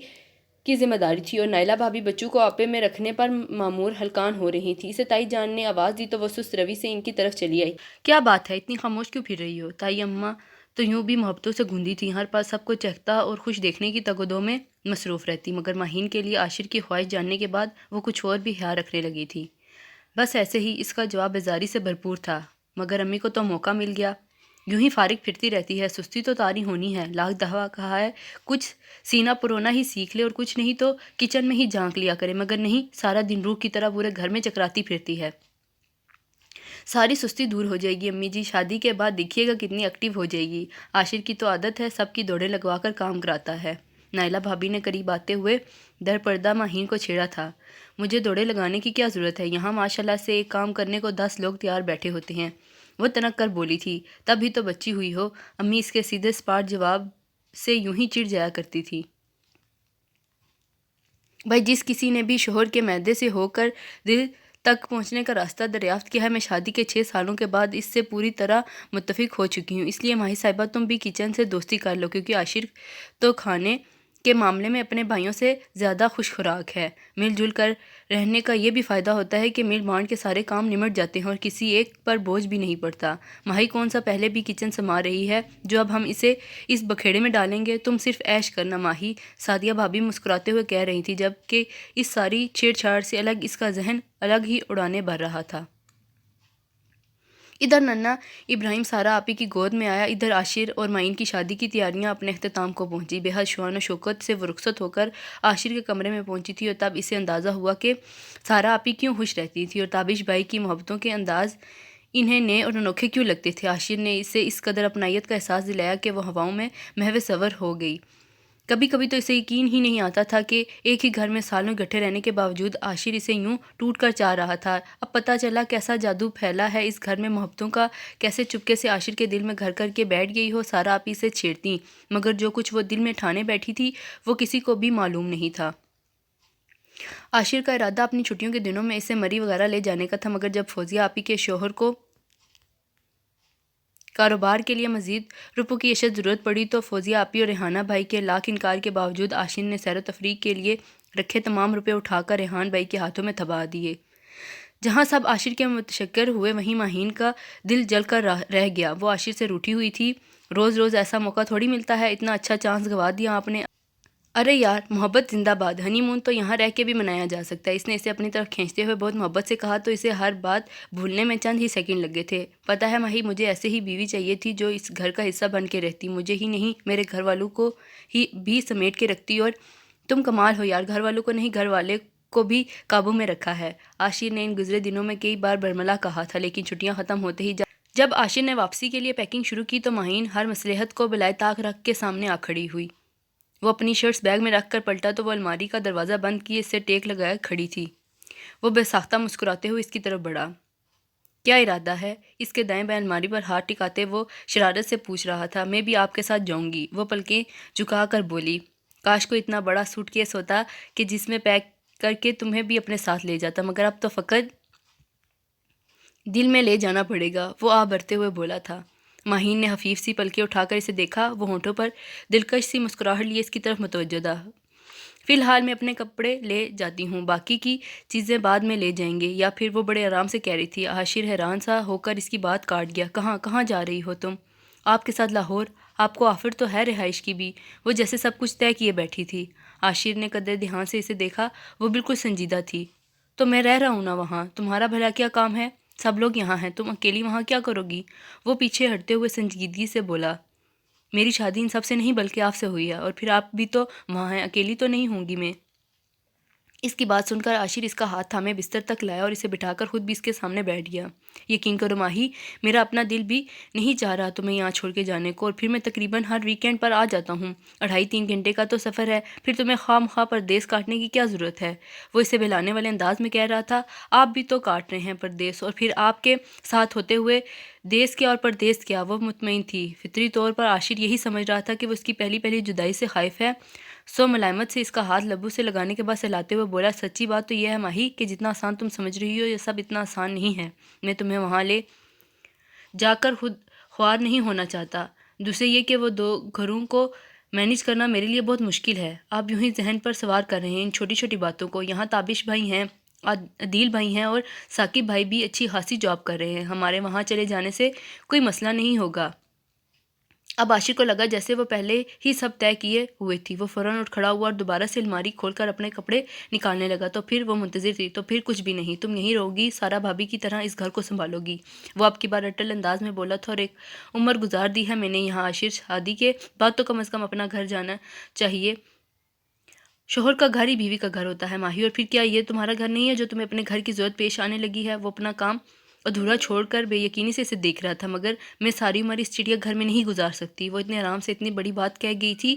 کی ذمہ داری تھی، اور نائلہ بھابھی بچوں کو آپے میں رکھنے پر معمور ہلکان ہو رہی تھی۔ اسے تائی جان نے آواز دی تو وہ سست روی سے ان کی طرف چلی آئی۔ کیا بات ہے، اتنی خاموش کیوں پھر رہی ہو؟ تائی اماں تو یوں بھی محبتوں سے گھندی تھی، ہر پاس سب کو چہکتا اور خوش دیکھنے کی تگ و دو میں مصروف رہتی، مگر ماہین کے لیے عاشر کی خواہش جاننے کے بعد وہ کچھ اور بھی خیال رکھنے لگی تھی۔ بس ایسے ہی، اس کا جواب بیزاری سے بھرپور تھا، مگر امی کو تو موقع مل گیا، یوں ہی فارغ پھرتی رہتی ہے، سستی تو طاری ہونی ہے، لاکھ دفعہ کہا ہے کچھ سینہ پرونا ہی سیکھ لے اور کچھ نہیں تو کچن میں ہی جھانک لیا کرے، مگر نہیں، سارا دن روح کی طرح پورے گھر میں چکراتی پھرتی ہے۔ ساری سستی دور ہو جائے گی امی جی، شادی کے بعد دیکھیے گا کتنی ایکٹیو ہو جائے گی۔ عاشر کی تو عادت ہے، سب کی دوڑیں لگوا کر کام کراتا ہے۔ نائلہ بھابھی نے قریب آتے ہوئے در پردہ ماہین کو چھیڑا تھا۔ مجھے دوڑیں لگانے کی کیا ضرورت ہے، یہاں ماشاءاللہ سے ایک کام کرنے کو 10 لوگ تیار بیٹھے ہوتے ہیں، وہ تنک کر بولی تھی۔ تب ہی تو بچی ہوئی ہو، امی اس کے سیدھے سپاٹ جواب سے یوں ہی چڑ جایا کرتی تھی۔ بھائی، جس کسی نے بھی شوہر کے معدے سے ہو کر دل تک پہنچنے کا راستہ دریافت کیا ہے، میں شادی کے 6 سالوں کے بعد اس سے پوری طرح متفق ہو چکی ہوں، اس لیے ماہی صاحبہ تم بھی کچن سے دوستی کر لو، کیونکہ عاشر تو کھانے کے معاملے میں اپنے بھائیوں سے زیادہ خوش خوراک ہے۔ مل جل کر رہنے کا یہ بھی فائدہ ہوتا ہے کہ مل بانٹ کے سارے کام نمٹ جاتے ہیں اور کسی ایک پر بوجھ بھی نہیں پڑتا۔ ماہی کون سا پہلے بھی کچن سنبھال رہی ہے جو اب ہم اسے اس بکھیڑے میں ڈالیں گے، تم صرف عیش کرنا ماہی، سعدیہ بھابھی مسکراتے ہوئے کہہ رہی تھی، جبکہ اس ساری چھیڑ چھاڑ سے الگ اس کا ذہن الگ ہی اڑانے بھر رہا تھا۔ ادھر ننھا ابراہیم سارا آپی کی گود میں آیا، ادھر عاشر اور معین کی شادی کی تیاریاں اپنے اختتام کو پہنچی۔ بے حد شان و شوکت سے وہ رخصت ہو کر عاشر کے کمرے میں پہنچی تھی، اور تب اسے اندازہ ہوا کہ سارا آپی کیوں خوش رہتی تھی اور تابش بھائی کی محبتوں کے انداز انہیں نئے اور انوکھے کیوں لگتے تھے۔ عاشر نے اسے اس قدر اپنائیت کا احساس دلایا کہ وہ ہواؤں میں محو صور ہو گئی۔ کبھی کبھی تو اسے یقین ہی نہیں آتا تھا کہ ایک ہی گھر میں سالوں گٹھے رہنے کے باوجود عاشر اسے یوں ٹوٹ کر چاہ رہا تھا۔ اب پتہ چلا کیسا جادو پھیلا ہے اس گھر میں محبتوں کا، کیسے چپکے سے عاشر کے دل میں گھر کر کے بیٹھ گئی ہو۔ سارا آپی اسے چھیڑتی، مگر جو کچھ وہ دل میں ٹھانے بیٹھی تھی وہ کسی کو بھی معلوم نہیں تھا۔ عاشر کا ارادہ اپنی چھٹیوں کے دنوں میں اسے مری وغیرہ لے جانے کا تھا، مگر جب فوزیہ آپی کے شوہر کو کاروبار کے لیے مزید روپوں کی اشد ضرورت پڑی تو فوزیہ آپی اور ریحانہ بھائی کے لاکھ انکار کے باوجود عاشر نے سیر و تفریح کے لیے رکھے تمام روپے اٹھا کر ریحان بھائی کے ہاتھوں میں تھما دیے۔ جہاں سب عاشر کے متشکر ہوئے، وہیں ماہین کا دل جل کر رہ گیا۔ وہ عاشر سے روٹھی ہوئی تھی، روز روز ایسا موقع تھوڑی ملتا ہے، اتنا اچھا چانس گنوا دیا آپ نے۔ ارے یار، محبت زندہ باد، ہنی مون تو یہاں رہ کے بھی منایا جا سکتا ہے۔ اس نے اسے اپنی طرف کھینچتے ہوئے بہت محبت سے کہا تو اسے ہر بات بھولنے میں چند ہی سیکنڈ لگے تھے۔ پتہ ہے ماہی، مجھے ایسے ہی بیوی چاہیے تھی جو اس گھر کا حصہ بن کے رہتی، مجھے ہی نہیں میرے گھر والوں کو ہی بھی سمیٹ کے رکھتی۔ اور تم کمال ہو یار، گھر والوں کو نہیں گھر والے کو بھی قابو میں رکھا ہے۔ عاشر نے ان گزرے دنوں میں کئی بار برملا کہا تھا، لیکن چھٹیاں ختم ہوتے ہی جب عاشر نے واپسی کے لیے پیکنگ شروع کی تو ماہین ہر مصلحت کو بلائے طاق رکھ کے سامنے آ کھڑی ہوئی۔ وہ اپنی شرٹس بیگ میں رکھ کر پلٹا تو وہ الماری کا دروازہ بند کیے اس سے ٹیک لگائے کھڑی تھی۔ وہ بے ساختہ مسکراتے ہوئے اس کی طرف بڑھا۔ کیا ارادہ ہے؟ اس کے دائیں بائیں الماری پر ہاتھ ٹکاتے وہ شرارت سے پوچھ رہا تھا۔ میں بھی آپ کے ساتھ جاؤں گی، وہ پلکیں جھکا کر بولی۔ کاش کو اتنا بڑا سوٹ کیس ہوتا کہ جس میں پیک کر کے تمہیں بھی اپنے ساتھ لے جاتا، مگر اب تو فقط دل میں لے جانا پڑے گا، وہ آہ بھرتے ہوئے بولا تھا۔ ماہین نے خفیف سی پلکیں اٹھا کر اسے دیکھا، وہ ہونٹوں پر دلکش سی مسکراہٹ لیے اس کی طرف متوجہ تھا۔ فی الحال میں اپنے کپڑے لے جاتی ہوں، باقی کی چیزیں بعد میں لے جائیں گے، یا پھر وہ بڑے آرام سے کہہ رہی تھی۔ عاشر حیران سا ہو کر اس کی بات کاٹ گیا۔ کہاں جا رہی ہو تم؟ آپ کے ساتھ لاہور؟ آپ کو آفر تو ہے رہائش کی بھی، وہ جیسے سب کچھ طے کیے بیٹھی تھی۔ عاشر نے قدر دھیان سے اسے دیکھا، وہ بالکل سنجیدہ تھی۔ تو میں رہ رہا ہوں نا وہاں، تمہارا بھلا کیا کام ہے؟ سب لوگ یہاں ہیں، تم اکیلی وہاں کیا کرو گی؟ وہ پیچھے ہٹتے ہوئے سنجیدگی سے بولا۔ میری شادی ان سب سے نہیں بلکہ آپ سے ہوئی ہے، اور پھر آپ بھی تو وہاں ہیں، اکیلی تو نہیں ہوں گی میں۔ اس کی بات سن کر عاشر اس کا ہاتھ تھامے بستر تک لایا اور اسے بٹھا کر خود بھی اس کے سامنے بیٹھ گیا۔ یقین کرو ماہی، میرا اپنا دل بھی نہیں چاہ رہا تمہیں یہاں چھوڑ کے جانے کو، اور پھر میں تقریباً ہر ویکینڈ پر آ جاتا ہوں۔ 2.5-3 گھنٹے کا تو سفر ہے، پھر تمہیں خواہ مخواہ پردیس کاٹنے کی کیا ضرورت ہے؟ وہ اسے بہلانے والے انداز میں کہہ رہا تھا۔ آپ بھی تو کاٹ رہے ہیں پردیس، اور پھر آپ کے ساتھ ہوتے ہوئے دیس کیا اور پردیس کیا؟ وہ مطمئن تھی۔ فطری طور پر عاشر یہی سمجھ رہا تھا کہ وہ اس کی پہلی جدائی سے خائف ہے، سو ملائمت سے اس کا ہاتھ لبوں سے لگانے کے بعد سہلاتے ہوئے بولا، سچی بات تو یہ ہے ماہی کہ جتنا آسان تم سمجھ رہی ہو یہ سب اتنا آسان نہیں ہے۔ میں تمہیں وہاں لے جا کر خود خوار نہیں ہونا چاہتا۔ دوسرے یہ کہ وہ 2 گھروں کو مینیج کرنا میرے لیے بہت مشکل ہے۔ آپ یوں ہی ذہن پر سوار کر رہے ہیں ان چھوٹی چھوٹی باتوں کو۔ یہاں تابش بھائی ہیں، عدیل بھائی ہیں، اور ثاقب بھائی بھی اچھی خاصی جاب کر رہے ہیں۔ ہمارے وہاں چلے جانے سے کوئی مسئلہ نہیں ہوگا۔ اب عاشر کو لگا جیسے وہ پہلے ہی سب طے کیے ہوئے تھی۔ وہ فوراً اٹھ کھڑا ہوا اور دوبارہ سے الماری کھول کر اپنے کپڑے نکالنے لگا۔ تو پھر وہ منتظر تھی۔ تو پھر کچھ بھی نہیں، تم یہیں رہو گی، سارا بھابھی کی طرح اس گھر کو سنبھالو گی، وہ اب کی بار اٹل انداز میں بولا تھا۔ اور ایک عمر گزار دی ہے میں نے یہاں عاشر، شادی کے بعد تو کم از کم اپنا گھر جانا چاہیے۔ شوہر کا گھر ہی بیوی کا گھر ہوتا ہے ماہی، اور پھر کیا یہ تمہارا گھر نہیں ہے جو تمہیں اپنے گھر کی ضرورت پیش آنے لگی ہے؟ وہ اپنا کام ادھورا چھوڑ کر بے یقینی سے اسے دیکھ رہا تھا۔ مگر میں ساری عمر اس چڑیا گھر میں نہیں گزار سکتی۔ وہ اتنے آرام سے اتنی بڑی بات کہہ گئی تھی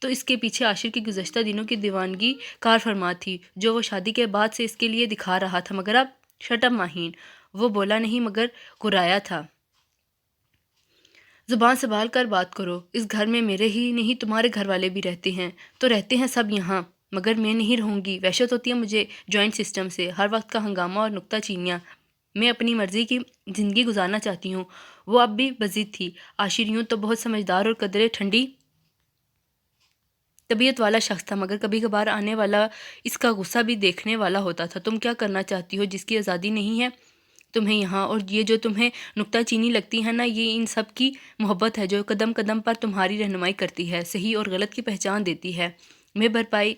تو اس کے پیچھے عاشر کی گزشتہ دنوں کی دیوانگی کار فرما تھی جو وہ شادی کے بعد سے اس کے لیے دکھا رہا تھا۔ مگر اب شٹ اپ ماہین، وہ بولا نہیں مگر گرایا تھا۔ زبان سنبھال کر بات کرو، اس گھر میں میرے ہی نہیں تمہارے گھر والے بھی رہتے ہیں۔ تو رہتے ہیں سب یہاں، مگر میں نہیں رہوں گی۔ وحشت ہوتی ہے مجھے جوائنٹ سسٹم سے، ہر وقت کا ہنگامہ اور نکتہ چینیاں۔ میں اپنی مرضی کی زندگی گزارنا چاہتی ہوں۔ وہ اب بھی بضد تھی۔ عاشر یوں تو بہت سمجھدار اور قدرے ٹھنڈی طبیعت والا شخص تھا، مگر کبھی کبھار آنے والا اس کا غصہ بھی دیکھنے والا ہوتا تھا۔ تم کیا کرنا چاہتی ہو جس کی آزادی نہیں ہے تمہیں یہاں؟ اور یہ جو تمہیں نکتہ چینی لگتی ہے نا، یہ ان سب کی محبت ہے جو قدم قدم پر تمہاری رہنمائی کرتی ہے، صحیح اور غلط کی پہچان دیتی ہے۔ میں بھرپائی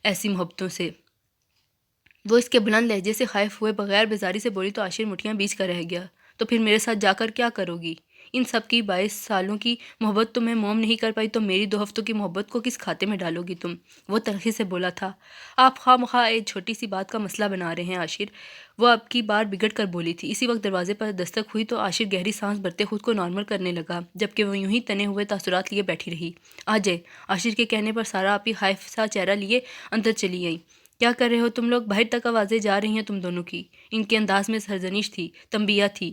ایسی محبتوں سے۔ وہ اس کے بلند لہجے سے خائف ہوئے بغیر بیزاری سے بولی تو عاشر مٹھیاں بیچ کر رہ گیا۔ تو پھر میرے ساتھ جا کر کیا کرو گی؟ ان سب کی 22 سالوں کی محبت تمہیں موم نہیں کر پائی تو میری 2 ہفتوں کی محبت کو کس کھاتے میں ڈالو گی تم؟ وہ تلخی سے بولا تھا۔ آپ خواہ مخواہ ایک چھوٹی سی بات کا مسئلہ بنا رہے ہیں عاشر، وہ اب کی بار بگڑ کر بولی تھی۔ اسی وقت دروازے پر دستک ہوئی تو عاشر گہری سانس بھرتے خود کو نارمل کرنے لگا، جبکہ وہ یوں ہی تنے ہوئے تاثرات لیے بیٹھی رہی۔ آ جائے، عاشر کے کہنے پر سارا آپی خائف سا چہرہ لیے اندر چلی گئی۔ کیا کر رہے ہو تم لوگ؟ باہر تک آوازیں جا رہی ہیں تم دونوں کی۔ ان کے انداز میں سرزنش تھی، تنبیہ تھی،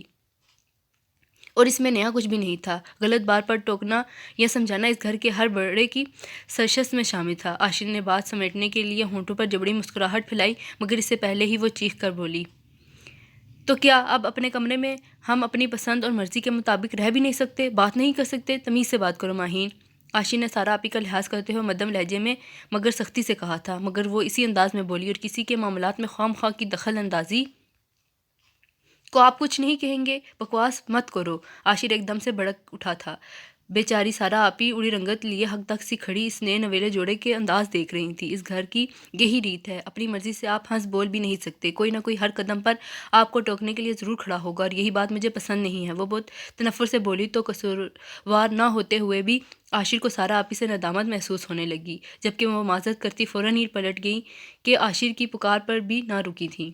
اور اس میں نیا کچھ بھی نہیں تھا۔ غلط بات پر ٹوکنا یا سمجھانا اس گھر کے ہر بڑے کی سرشت میں شامل تھا۔ عاشر نے بات سمیٹنے کے لیے ہونٹوں پر جبڑی مسکراہٹ پھیلائی، مگر اس سے پہلے ہی وہ چیخ کر بولی، تو کیا اب اپنے کمرے میں ہم اپنی پسند اور مرضی کے مطابق رہ بھی نہیں سکتے، بات نہیں کر سکتے؟ تمیز سے بات کرو ماہین، عاشر نے سارا آپی کا لحاظ کرتے ہوئے مدھم لہجے میں مگر سختی سے کہا تھا، مگر وہ اسی انداز میں بولی، اور کسی کے معاملات میں خواہ مخواہ کی دخل اندازی کو آپ کچھ نہیں کہیں گے؟ بکواس مت کرو۔ عاشر ایک دم سے بھڑک اٹھا تھا۔ بیچاری سارا آپی اڑی رنگت لیے حق تک سی کھڑی اس نئے نویلے جوڑے کے انداز دیکھ رہی تھی۔ اس گھر کی یہی ریت ہے، اپنی مرضی سے آپ ہنس بول بھی نہیں سکتے، کوئی نہ کوئی ہر قدم پر آپ کو ٹوکنے کے لیے ضرور کھڑا ہوگا، اور یہی بات مجھے پسند نہیں ہے۔ وہ بہت تنفر سے بولی تو قصوروار نہ ہوتے ہوئے بھی عاشر کو سارا آپی سے ندامت محسوس ہونے لگی، جبکہ وہ معذرت کرتی فوراً ہی پلٹ گئی کہ عاشر کی پکار پر بھی نہ رکی تھی۔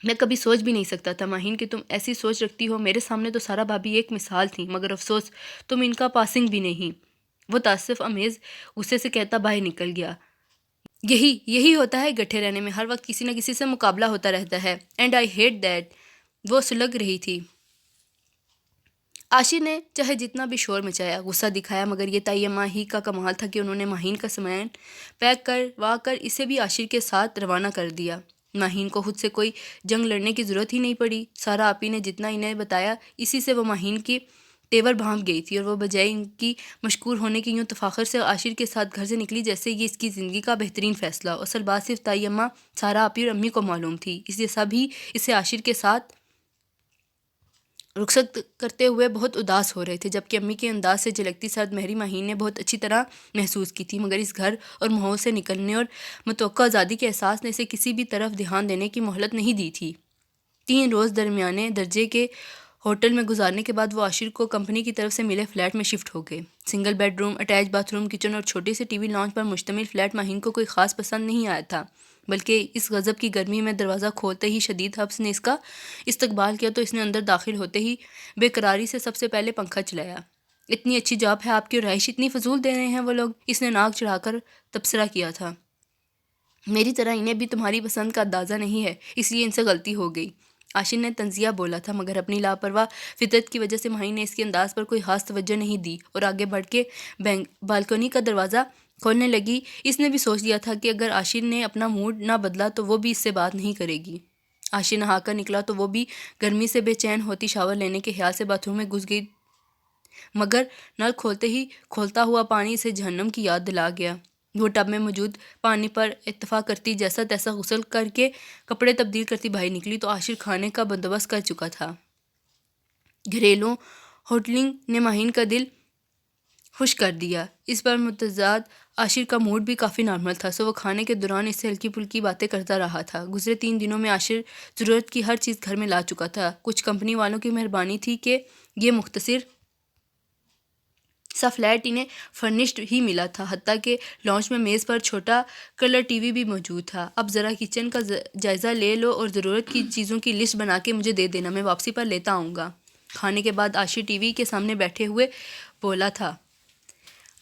میں کبھی سوچ بھی نہیں سکتا تھا ماہین کہ تم ایسی سوچ رکھتی ہو۔ میرے سامنے تو سارا بھابھی ایک مثال تھی، مگر افسوس تم ان کا پاسنگ بھی نہیں۔ وہ تاسف امیز غصے سے کہتا باہر نکل گیا۔ یہی ہوتا ہے گٹھے رہنے میں، ہر وقت کسی نہ کسی سے مقابلہ ہوتا رہتا ہے، اینڈ آئی ہیٹ دیٹ۔ وہ سلگ رہی تھی۔ عاشر نے چاہے جتنا بھی شور مچایا، غصہ دکھایا، مگر یہ تائیمہ ہی کا کمال تھا کہ انہوں نے ماہین کا سامان پیک کروا کر اسے بھی عاشر کے ساتھ روانہ کر دیا۔ ماہین کو خود سے کوئی جنگ لڑنے کی ضرورت ہی نہیں پڑی۔ سارا آپی نے جتنا انہیں بتایا اسی سے وہ ماہین کی تیور بھانپ گئی تھی، اور وہ بجائے ان کی مشکور ہونے کی یوں تفاخر سے عاشر کے ساتھ گھر سے نکلی جیسے یہ اس کی زندگی کا بہترین فیصلہ ہو۔ اصل بات صرف تائیمہ، سارا آپی اور امی کو معلوم تھی، اس لیے سب ہی اسے عاشر کے ساتھ رخصت کرتے ہوئے بہت اداس ہو رہے تھے، جبکہ امی کے انداز سے جھلکتی سرد مہری ماہین نے بہت اچھی طرح محسوس کی تھی، مگر اس گھر اور ماحول سے نکلنے اور متوقع آزادی کے احساس نے اسے کسی بھی طرف دھیان دینے کی مہلت نہیں دی تھی۔ 3 روز درمیانے درجے کے ہوٹل میں گزارنے کے بعد وہ عاشر کو کمپنی کی طرف سے ملے فلیٹ میں شفٹ ہو گئے۔ Single bed room, attach bath room, kitchen اور چھوٹے سے ٹی وی لاؤنج پر مشتمل فلیٹ ماہین کو کوئی خاص پسند نہیں آیا تھا۔ بلکہ اس غضب کی گرمی میں دروازہ کھولتے ہی شدید حبس نے اس کا استقبال کیا تو اس نے اندر داخل ہوتے ہی بے قراری سے سب سے پہلے پنکھا چلایا۔ اتنی اچھی جاب ہے آپ کی اور رہائش اتنی فضول دے رہے ہیں وہ لوگ، اس نے ناک چڑھا کر تبصرہ کیا تھا۔ میری طرح انہیں بھی تمہاری پسند کا اندازہ نہیں ہے، اس لیے ان سے غلطی ہو گئی، عاشر نے طنزیہ بولا تھا، مگر اپنی لاپرواہ فطرت کی وجہ سے ماہی نے اس کے انداز پر کوئی خاص توجہ نہیں دی اور آگے بڑھ کے بالکنی کا دروازہ کھولنے لگی۔ اس نے بھی سوچ لیا تھا کہ اگر عاشر نے اپنا موڈ نہ بدلا تو وہ بھی اس سے بات نہیں کرے گی۔ عاشر نہا کر نکلا تو وہ بھی گرمی سے بے چین ہوتی شاور لینے کے خیال سے باتھ روم میں گھس گئی، مگر نل کھولتے ہی کھولتا ہوا پانی سے جہنم کی یاد دلا گیا۔ وہ ٹب میں موجود پانی پر اتفاق کرتی جیسا تیسا غسل کر کے کپڑے تبدیل کرتی باہر نکلی تو عاشر کھانے کا بندوبست کر چکا تھا۔ گھریلو ہوٹلنگ نے ماہین کا دل خوش کر دیا۔ اس پر متضاد عاشر کا موڈ بھی کافی نارمل تھا، سو وہ کھانے کے دوران اس سے ہلکی پھلکی باتیں کرتا رہا تھا۔ گزرے 3 دنوں میں عاشر ضرورت کی ہر چیز گھر میں لا چکا تھا۔ کچھ کمپنی والوں کی مہربانی تھی کہ یہ مختصر سا فلیٹ انہیں فرنشڈ ہی ملا تھا، حتیٰ کہ لاؤنج میں میز پر چھوٹا کلر ٹی وی بھی موجود تھا۔ اب ذرا کچن کا جائزہ لے لو اور ضرورت کی چیزوں کی لسٹ بنا کے مجھے دے دینا، میں واپسی پر لیتا آؤں گا۔ کھانے کے بعد عاشر ٹی وی کے سامنے بیٹھے ہوئے بولا تھا،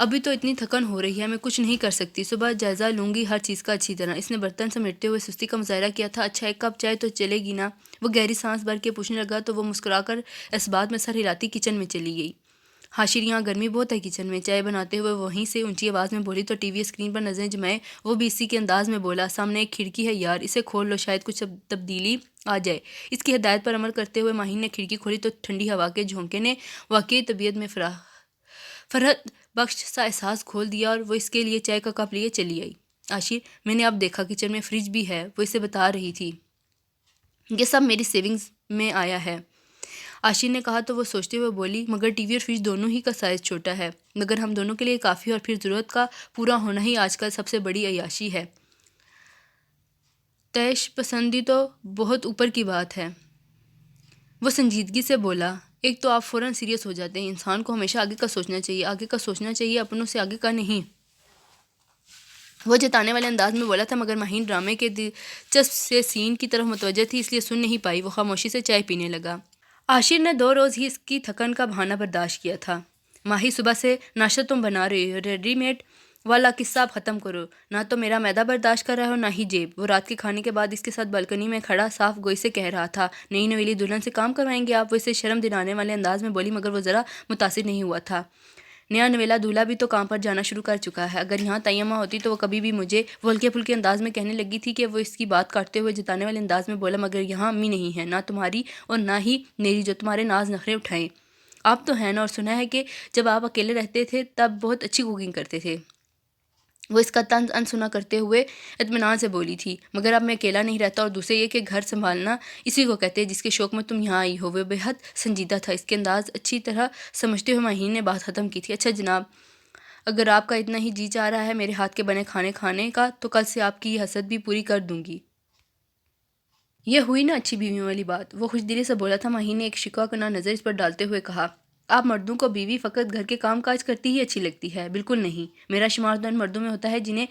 ابھی تو اتنی تھکن ہو رہی ہے میں کچھ نہیں کر سکتی، صبح جائزہ لوں گی ہر چیز کا اچھی طرح۔ اس نے برتن سمیٹتے ہوئے سستی کا مظاہرہ کیا تھا۔ اچھا ایک کپ چائے تو چلے گی نا؟ وہ گہری سانس بھر کے پوچھنے لگا تو وہ مسکرا کر اس بات میں سر ہلاتی کچن میں چلی گئی۔ عاشر یہاں گرمی بہت ہے کچن میں، چائے بناتے ہوئے وہیں سے اونچی آواز میں بولی تو ٹی وی اسکرین پر نظریں جمائے وہ بھی اسی کے انداز میں بولا، سامنے ایک کھڑکی ہے یار، اسے کھول لو شاید کچھ تبدیلی آ جائے۔ اس کی ہدایت پر عمل کرتے ہوئے ماہین نے کھڑکی کھولی تو ٹھنڈی ہوا کے جھونکے نے واقعی طبیعت میں فرحت بخش سا احساس کھول دیا اور وہ اس کے لیے چائے کا کپ لیے چلی آئی۔ عاشر، میں نے اب دیکھا کچن میں فریج بھی ہے، وہ اسے بتا رہی تھی، یہ سب میری سیونگز میں آیا ہے۔ عاشر نے کہا تو وہ سوچتے ہوئے بولی، مگر ٹی وی اور فریج دونوں ہی کا سائز چھوٹا ہے، مگر ہم دونوں کے لیے کافی، اور پھر ضرورت کا پورا ہونا ہی آج کل سب سے بڑی عیاشی ہے۔ تیش پسندی تو بہت اوپر کی بات ہے، وہ سنجیدگی سے بولا، ایک تو آپ فوراً سیریس ہو جاتے ہیں، انسان کو ہمیشہ آگے کا سوچنا چاہیے، آگے کا سوچنا چاہیے، اپنوں سے آگے کا نہیں۔ وہ جتانے والے انداز میں بولا تھا، مگر ماہین ڈرامے کے دلچسپ سے سین کی طرف متوجہ تھی، اس لیے سن نہیں پائی۔ وہ خاموشی سے چائے پینے لگا۔ عاشر نے 2 روز ہی اس کی تھکن کا بہانہ برداشت کیا تھا۔ ماہی، صبح سے ناشتہ تم بنا رہی ہو، ریڈی میڈ والا قصہ اب ختم کرو، نہ تو میرا معدہ برداشت کر رہا ہے اور نہ ہی جیب۔ وہ رات کے کھانے کے بعد اس کے ساتھ بالکنی میں کھڑا صاف گوئی سے کہہ رہا تھا، نئی نویلی دلہن سے کام کروائیں گے آپ؟ وہ اسے شرم دلانے والے انداز میں بولی، مگر وہ ذرا متاثر نہیں ہوا تھا۔ نیا نویلا دولہا بھی تو کام پر جانا شروع کر چکا ہے، اگر یہاں تیمہ ہوتی تو وہ کبھی بھی مجھے، وہ ہلکے پھلکے انداز میں کہنے لگی تھی کہ وہ اس کی بات کاٹتے ہوئے جتانے والے انداز میں بولا، مگر یہاں امی نہیں ہے، نہ تمہاری اور نہ ہی میری جو تمہارے ناز نخرے اٹھائیں۔ آپ تو ہیں نا، اور سنا ہے کہ جب آپ اکیلے رہتے تھے تب بہت اچھی کوکنگ کرتے تھے۔ وہ اس کا طنز انسنا کرتے ہوئے اطمینان سے بولی تھی، مگر اب میں اکیلا نہیں رہتا، اور دوسرے یہ کہ گھر سنبھالنا اسی کو کہتے ہیں جس کے شوق میں تم یہاں آئی ہو۔ وہ بے حد سنجیدہ تھا، اس کے انداز اچھی طرح سمجھتے ہوئے ماہین نے بات ختم کی تھی، اچھا جناب، اگر آپ کا اتنا ہی جی چاہ رہا ہے میرے ہاتھ کے بنے کھانے کھانے کا تو کل سے آپ کی یہ حسد بھی پوری کر دوں گی۔ یہ ہوئی نا اچھی بیویوں والی بات، وہ خوش دلی سے بولا تھا۔ ماہین نے ایک شکوہ کناہ نظر اس پر ڈالتے ہوئے کہا، آپ مردوں کو بیوی فقط گھر کے کام کاج کرتی ہی اچھی لگتی ہے؟ بالکل نہیں، میرا شمار تو ان مردوں میں ہوتا ہے جنہیں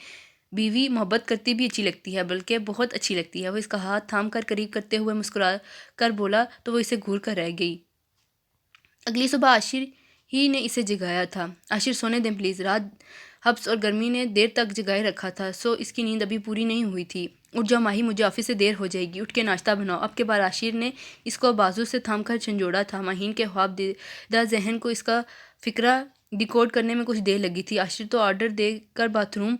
بیوی محبت کرتی بھی اچھی لگتی ہے، بلکہ بہت اچھی لگتی ہے۔ وہ اس کا ہاتھ تھام کر قریب کرتے ہوئے مسکرا کر بولا تو وہ اسے گھور کر رہ گئی۔ اگلی صبح عاشر ہی نے اسے جگایا تھا۔ عاشر، سونے دیں پلیز، رات حبس اور گرمی نے دیر تک جگائے رکھا تھا، سو اس کی نیند ابھی پوری نہیں ہوئی تھی۔ اٹھ جاؤ ماہی، مجھے آفس سے دیر ہو جائے گی، اٹھ کے ناشتہ بناؤ۔ اب کے بعد عاشر نے اس کو بازو سے تھام کر جھنجھوڑا تھا۔ ماہین کے خواب دیدہ ذہن کو اس کا فقرہ ڈیکوڈ کرنے میں کچھ دیر لگی تھی۔ عاشر تو آرڈر دے کر باتھ روم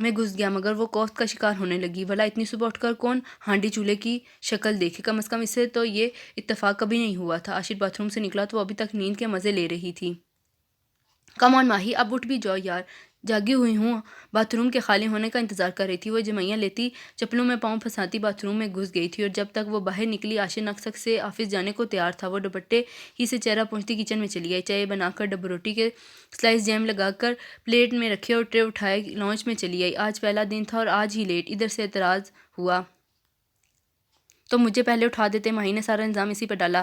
میں گھس گیا، مگر وہ کوفت کا شکار ہونے لگی، بھلا اتنی صبح اٹھ کر کون ہانڈی چولہے کی شکل دیکھے، کم از کم اس سے تو یہ اتفاق کبھی نہیں ہوا تھا۔ عاشر باتھ روم سے نکلا تو وہ ابھی تک نیند کے مزے لے رہی تھی۔ کم آن ماہی، اب اٹھ بھی جاؤ یار، جاگی ہوئی ہوں۔ باتھ روم کے خالی ہونے کا انتظار کر رہی تھی۔ وہ جمعیاں لیتی چپلوں میں پاؤں پھنساتی باتھ روم میں گھس گئی تھی، اور جب تک وہ باہر نکلی عاشر نکسک سے آفس جانے کو تیار تھا۔ وہ دوپٹے ہی سے چہرہ پوچھتی کچن میں چلی آئی، چائے بنا کر ڈبو روٹی کے سلائس جیم لگا کر پلیٹ میں رکھے اور ٹرے اٹھائے لاؤنج میں چلی آئی۔ آج پہلا دن تھا اور آج ہی لیٹ۔ ادھر سے اعتراض ہوا تو مجھے پہلے اٹھا دیتے، ماہی نے سارا الزام اسی پر ڈالا۔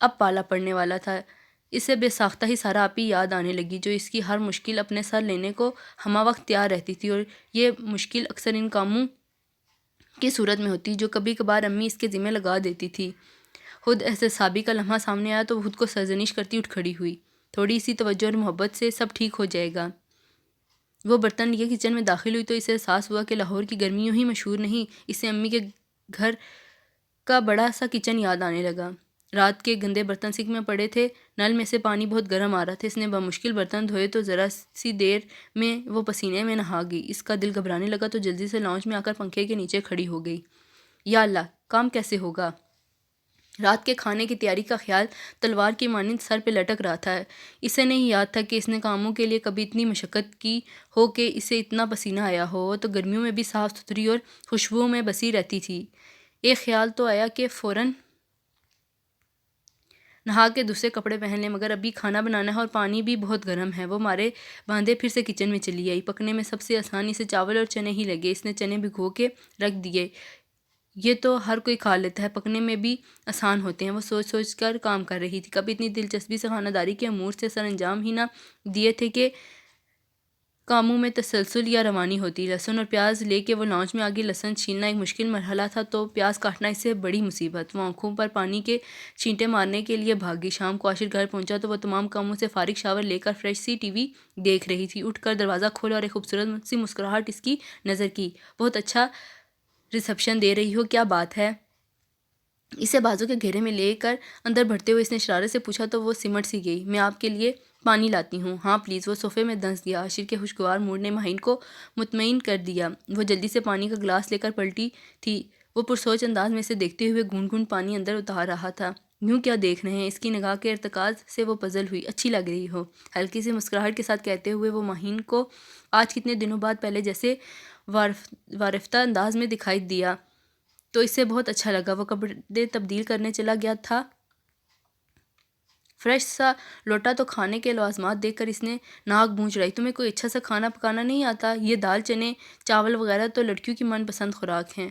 اب پالا پڑنے والا تھا۔ اسے بے ساختہ ہی سارا آپی یاد آنے لگی، جو اس کی ہر مشکل اپنے سر لینے کو ہمہ وقت تیار رہتی تھی، اور یہ مشکل اکثر ان کاموں کی صورت میں ہوتی جو کبھی کبھار امی اس کے ذمہ لگا دیتی تھی۔ خود احتسابی کا لمحہ سامنے آیا تو وہ خود کو سرزنش کرتی اٹھ کھڑی ہوئی۔ تھوڑی سی توجہ اور محبت سے سب ٹھیک ہو جائے گا۔ وہ برتن لیے کچن میں داخل ہوئی تو اسے احساس ہوا کہ لاہور کی گرمی یوں ہی مشہور نہیں، اسے امی کے گھر کا بڑا سا کچن یاد آنے لگا۔ رات کے گندے برتن سنک میں پڑے تھے، نل میں سے پانی بہت گرم آ رہا تھا۔ اس نے بمشکل برتن دھوئے تو ذرا سی دیر میں وہ پسینے میں نہا گئی۔ اس کا دل گھبرانے لگا تو جلدی سے لاؤنج میں آ کر پنکھے کے نیچے کھڑی ہو گئی۔ یا اللہ، کام کیسے ہوگا؟ رات کے کھانے کی تیاری کا خیال تلوار کی مانند سر پہ لٹک رہا تھا۔ اسے نہیں یاد تھا کہ اس نے کاموں کے لیے کبھی اتنی مشقت کی ہو کہ اسے اتنا پسینہ آیا ہو۔ وہ تو گرمیوں میں بھی صاف ستھری اور خوشبوؤں میں بسی رہتی تھی۔ ایک خیال تو آیا کہ فوراً نہا کے دوسرے کپڑے پہن لیں، مگر ابھی کھانا بنانا ہے اور پانی بھی بہت گرم ہے۔ وہ مارے باندھے پھر سے کچن میں چلی آئی۔ پکنے میں سب سے آسان اسے چاول اور چنے ہی لگے۔ اس نے چنے بھگو کے رکھ دیے۔ یہ تو ہر کوئی کھا لیتا ہے، پکنے میں بھی آسان ہوتے ہیں۔ وہ سوچ سوچ کر کام کر رہی تھی۔ کبھی اتنی دلچسپی سے خانہ داری کے امور سے سر انجام ہی نہ دیے تھے کہ کاموں میں تسلسل یا روانی ہوتی۔ لہسن اور پیاز لے کے وہ لاؤنج میں آگئی۔ لہسن چھیلنا ایک مشکل مرحلہ تھا تو پیاز کاٹنا اس سے بڑی مصیبت۔ وہ آنکھوں پر پانی کے چھینٹے مارنے کے لیے بھاگی۔ شام کو عاشر گھر پہنچا تو وہ تمام کاموں سے فارغ شاور لے کر فریش سی ٹی وی دیکھ رہی تھی۔ اٹھ کر دروازہ کھولا اور ایک خوبصورت سی مسکراہٹ اس کی نظر کی۔ بہت اچھا ریسیپشن دے رہی ہو، کیا بات ہے؟ اسے بازو کے گھیرے میں لے کر اندر بڑھتے ہوئے اس نے اشارے سے پوچھا تو وہ سمٹ سی گئی۔ میں آپ کے لیے پانی لاتی ہوں۔ ہاں پلیز، وہ صوفے میں دھنس دیا۔ عاشر کے خوشگوار موڈ نے مہین کو مطمئن کر دیا۔ وہ جلدی سے پانی کا گلاس لے کر پلٹی تھی۔ وہ پرسوچ انداز میں اسے دیکھتے ہوئے گھونٹ گھونٹ پانی اندر اتار رہا تھا۔ یوں کیا دیکھ رہے ہیں؟ اس کی نگاہ کے ارتکاز سے وہ پزل ہوئی۔ اچھی لگ رہی ہو، ہلکی سی مسکراہٹ کے ساتھ کہتے ہوئے وہ مہین کو آج کتنے دنوں بعد پہلے جیسے وارفتہ انداز میں دکھائی دیا تو اسے بہت اچھا لگا۔ وہ کپڑے تبدیل کرنے چلا گیا تھا۔ فریش سا لوٹا تو کھانے کے لوازمات دیکھ کر اس نے ناک بھونج اڑائی۔ تمہیں کوئی اچھا سا کھانا پکانا نہیں آتا؟ یہ دال چنے چاول وغیرہ تو لڑکیوں کی من پسند خوراک ہیں۔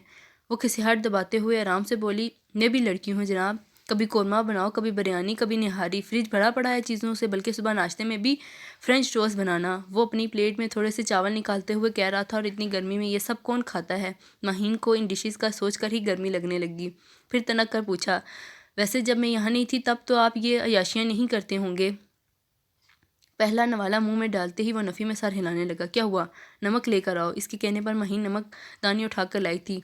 وہ کھسیاہٹ دباتے ہوئے آرام سے بولی، میں بھی لڑکی ہوں جناب، کبھی قورمہ بناؤ، کبھی بریانی، کبھی نہاری، فریج بھرا پڑا ہے چیزوں سے، بلکہ صبح ناشتے میں بھی فرینچ ٹوسٹ بنانا۔ وہ اپنی پلیٹ میں تھوڑے سے چاول نکالتے ہوئے کہہ رہا تھا، اور اتنی گرمی میں یہ سب کون کھاتا ہے؟ مہین کو ان ڈشز کا سوچ کر ہی گرمی لگنے لگی۔ پھر تنک کر پوچھا، ویسے جب میں یہاں نہیں تھی تب تو آپ یہ عیاشیاں نہیں کرتے ہوں گے؟ پہلا نوالا منہ میں ڈالتے ہی وہ نفی میں سر ہلانے لگا۔ کیا ہوا؟ نمک لے کر آؤ۔ اس کے کہنے پر مہین نمک دانی اٹھا کر لائی تھی۔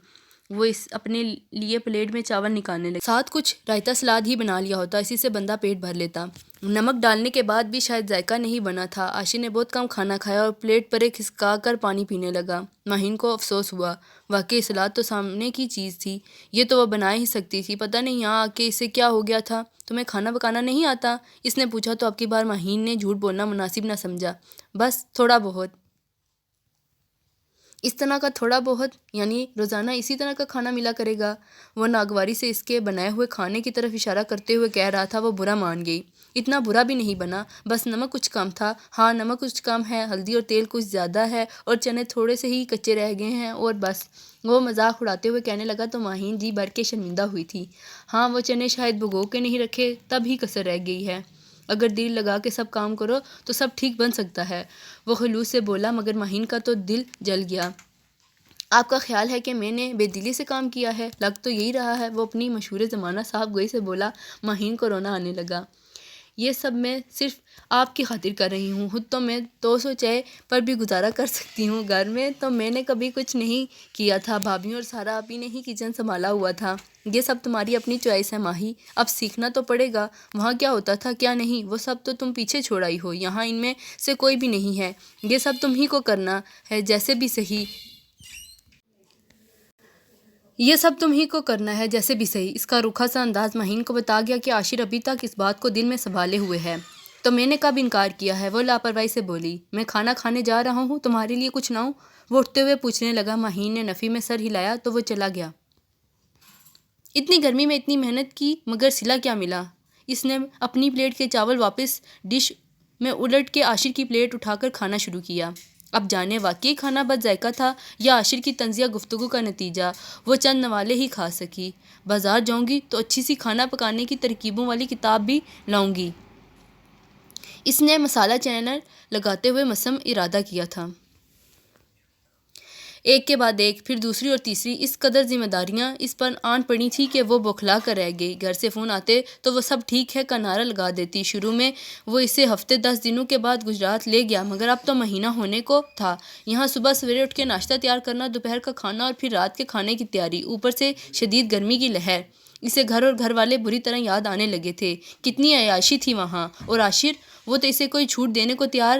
وہ اپنے لیے پلیٹ میں چاول نکالنے لگی۔ ساتھ کچھ رائتا سلاد ہی بنا لیا ہوتا، اسی سے بندہ پیٹ بھر لیتا۔ نمک ڈالنے کے بعد بھی شاید ذائقہ نہیں بنا تھا۔ عاشر نے بہت کم کھانا کھایا اور پلیٹ پرے کھسکا کر پانی پینے لگا۔ مہین کو افسوس ہوا۔ واقعی سلاد تو سامنے کی چیز تھی، یہ تو وہ بنا ہی سکتی تھی۔ پتہ نہیں یہاں آ کے اسے کیا ہو گیا تھا۔ تمہیں کھانا پکانا نہیں آتا؟ اس نے پوچھا تو اب کی بار مہین نے جھوٹ بولنا مناسب نہ سمجھا۔ بس تھوڑا بہت۔ اس طرح کا تھوڑا بہت یعنی روزانہ اسی طرح کا کھانا ملا کرے گا؟ وہ ناگواری سے اس کے بنائے ہوئے کھانے کی طرف اشارہ کرتے ہوئے کہہ رہا تھا۔ وہ برا مان گئی۔ اتنا برا بھی نہیں بنا، بس نمک کچھ کم تھا۔ ہاں نمک کچھ کم ہے، ہلدی اور تیل کچھ زیادہ ہے، اور چنے تھوڑے سے ہی کچے رہ گئے ہیں، اور بس۔ وہ مذاق اڑاتے ہوئے کہنے لگا تو مہین جی بھر کے شرمندہ ہوئی تھی۔ ہاں وہ چنے شاید بھگو کے نہیں رکھے، تب ہی کسر رہ گئی ہے۔ اگر دل لگا کے سب کام کرو تو سب ٹھیک بن سکتا ہے، وہ خلوص سے بولا، مگر مہین کا تو دل جل گیا۔ آپ کا خیال ہے کہ میں نے بے دلی سے کام کیا ہے؟ لگ تو یہی رہا ہے، وہ اپنی مشہور زمانہ صاحب گوئی سے بولا۔ مہین کو رونا آنے لگا۔ یہ سب میں صرف آپ کی خاطر کر رہی ہوں، خود تو میں 200 چائے پر بھی گزارا کر سکتی ہوں، گھر میں تو میں نے کبھی کچھ نہیں کیا تھا، بھابھیوں اور سارا آپی نے ہی کچن سنبھالا ہوا تھا۔ یہ سب تمہاری اپنی چوائس ہے ماہی، اب سیکھنا تو پڑے گا۔ وہاں کیا ہوتا تھا کیا نہیں، وہ سب تو تم پیچھے چھوڑ آئی ہو، یہاں ان میں سے کوئی بھی نہیں ہے، یہ سب تم ہی کو کرنا ہے، جیسے بھی صحیح۔ یہ سب تم ہی کو کرنا ہے جیسے بھی صحیح۔ اس کا روکھا سا انداز مہین کو بتا گیا کہ عاشر ابھی تک اس بات کو دل میں سنبھالے ہوئے ہے۔ تو میں نے کب انکار کیا ہے؟ وہ لاپرواہی سے بولی۔ میں کھانا کھانے جا رہا ہوں، تمہارے لیے کچھ لاؤں؟ وہ اٹھتے ہوئے پوچھنے لگا۔ مہین نے نفی میں سر ہلایا تو وہ چلا گیا۔ اتنی گرمی میں اتنی محنت کی مگر صلہ کیا ملا؟ اس نے اپنی پلیٹ کے چاول واپس ڈش میں الٹ کے عاشر کی پلیٹ اٹھا کر کھانا شروع کیا۔ اب جانے واقعی کھانا بد ذائقہ تھا یا عاشر کی طنزیہ گفتگو کا نتیجہ، وہ چند نوالے ہی کھا سکی۔ بازار جاؤں گی تو اچھی سی کھانا پکانے کی ترکیبوں والی کتاب بھی لاؤں گی، اس نے مسالہ چینل لگاتے ہوئے مصمم ارادہ کیا تھا۔ ایک کے بعد ایک، پھر دوسری اور تیسری، اس قدر ذمہ داریاں اس پر آن پڑی تھی کہ وہ بوکھلا کر رہ گئی۔ گھر سے فون آتے تو وہ سب ٹھیک ہے کا نعرہ لگا دیتی۔ شروع میں وہ اسے ہفتے 10 دنوں کے بعد گجرات لے گیا، مگر اب تو مہینہ ہونے کو تھا۔ یہاں صبح سویرے اٹھ کے ناشتہ تیار کرنا، دوپہر کا کھانا اور پھر رات کے کھانے کی تیاری، اوپر سے شدید گرمی کی لہر۔ اسے گھر اور گھر والے بری طرح یاد آنے لگے تھے۔ کتنی عیاشی تھی وہاں، اور عاشر، وہ تو اسے کوئی چھوٹ دینے کو تیار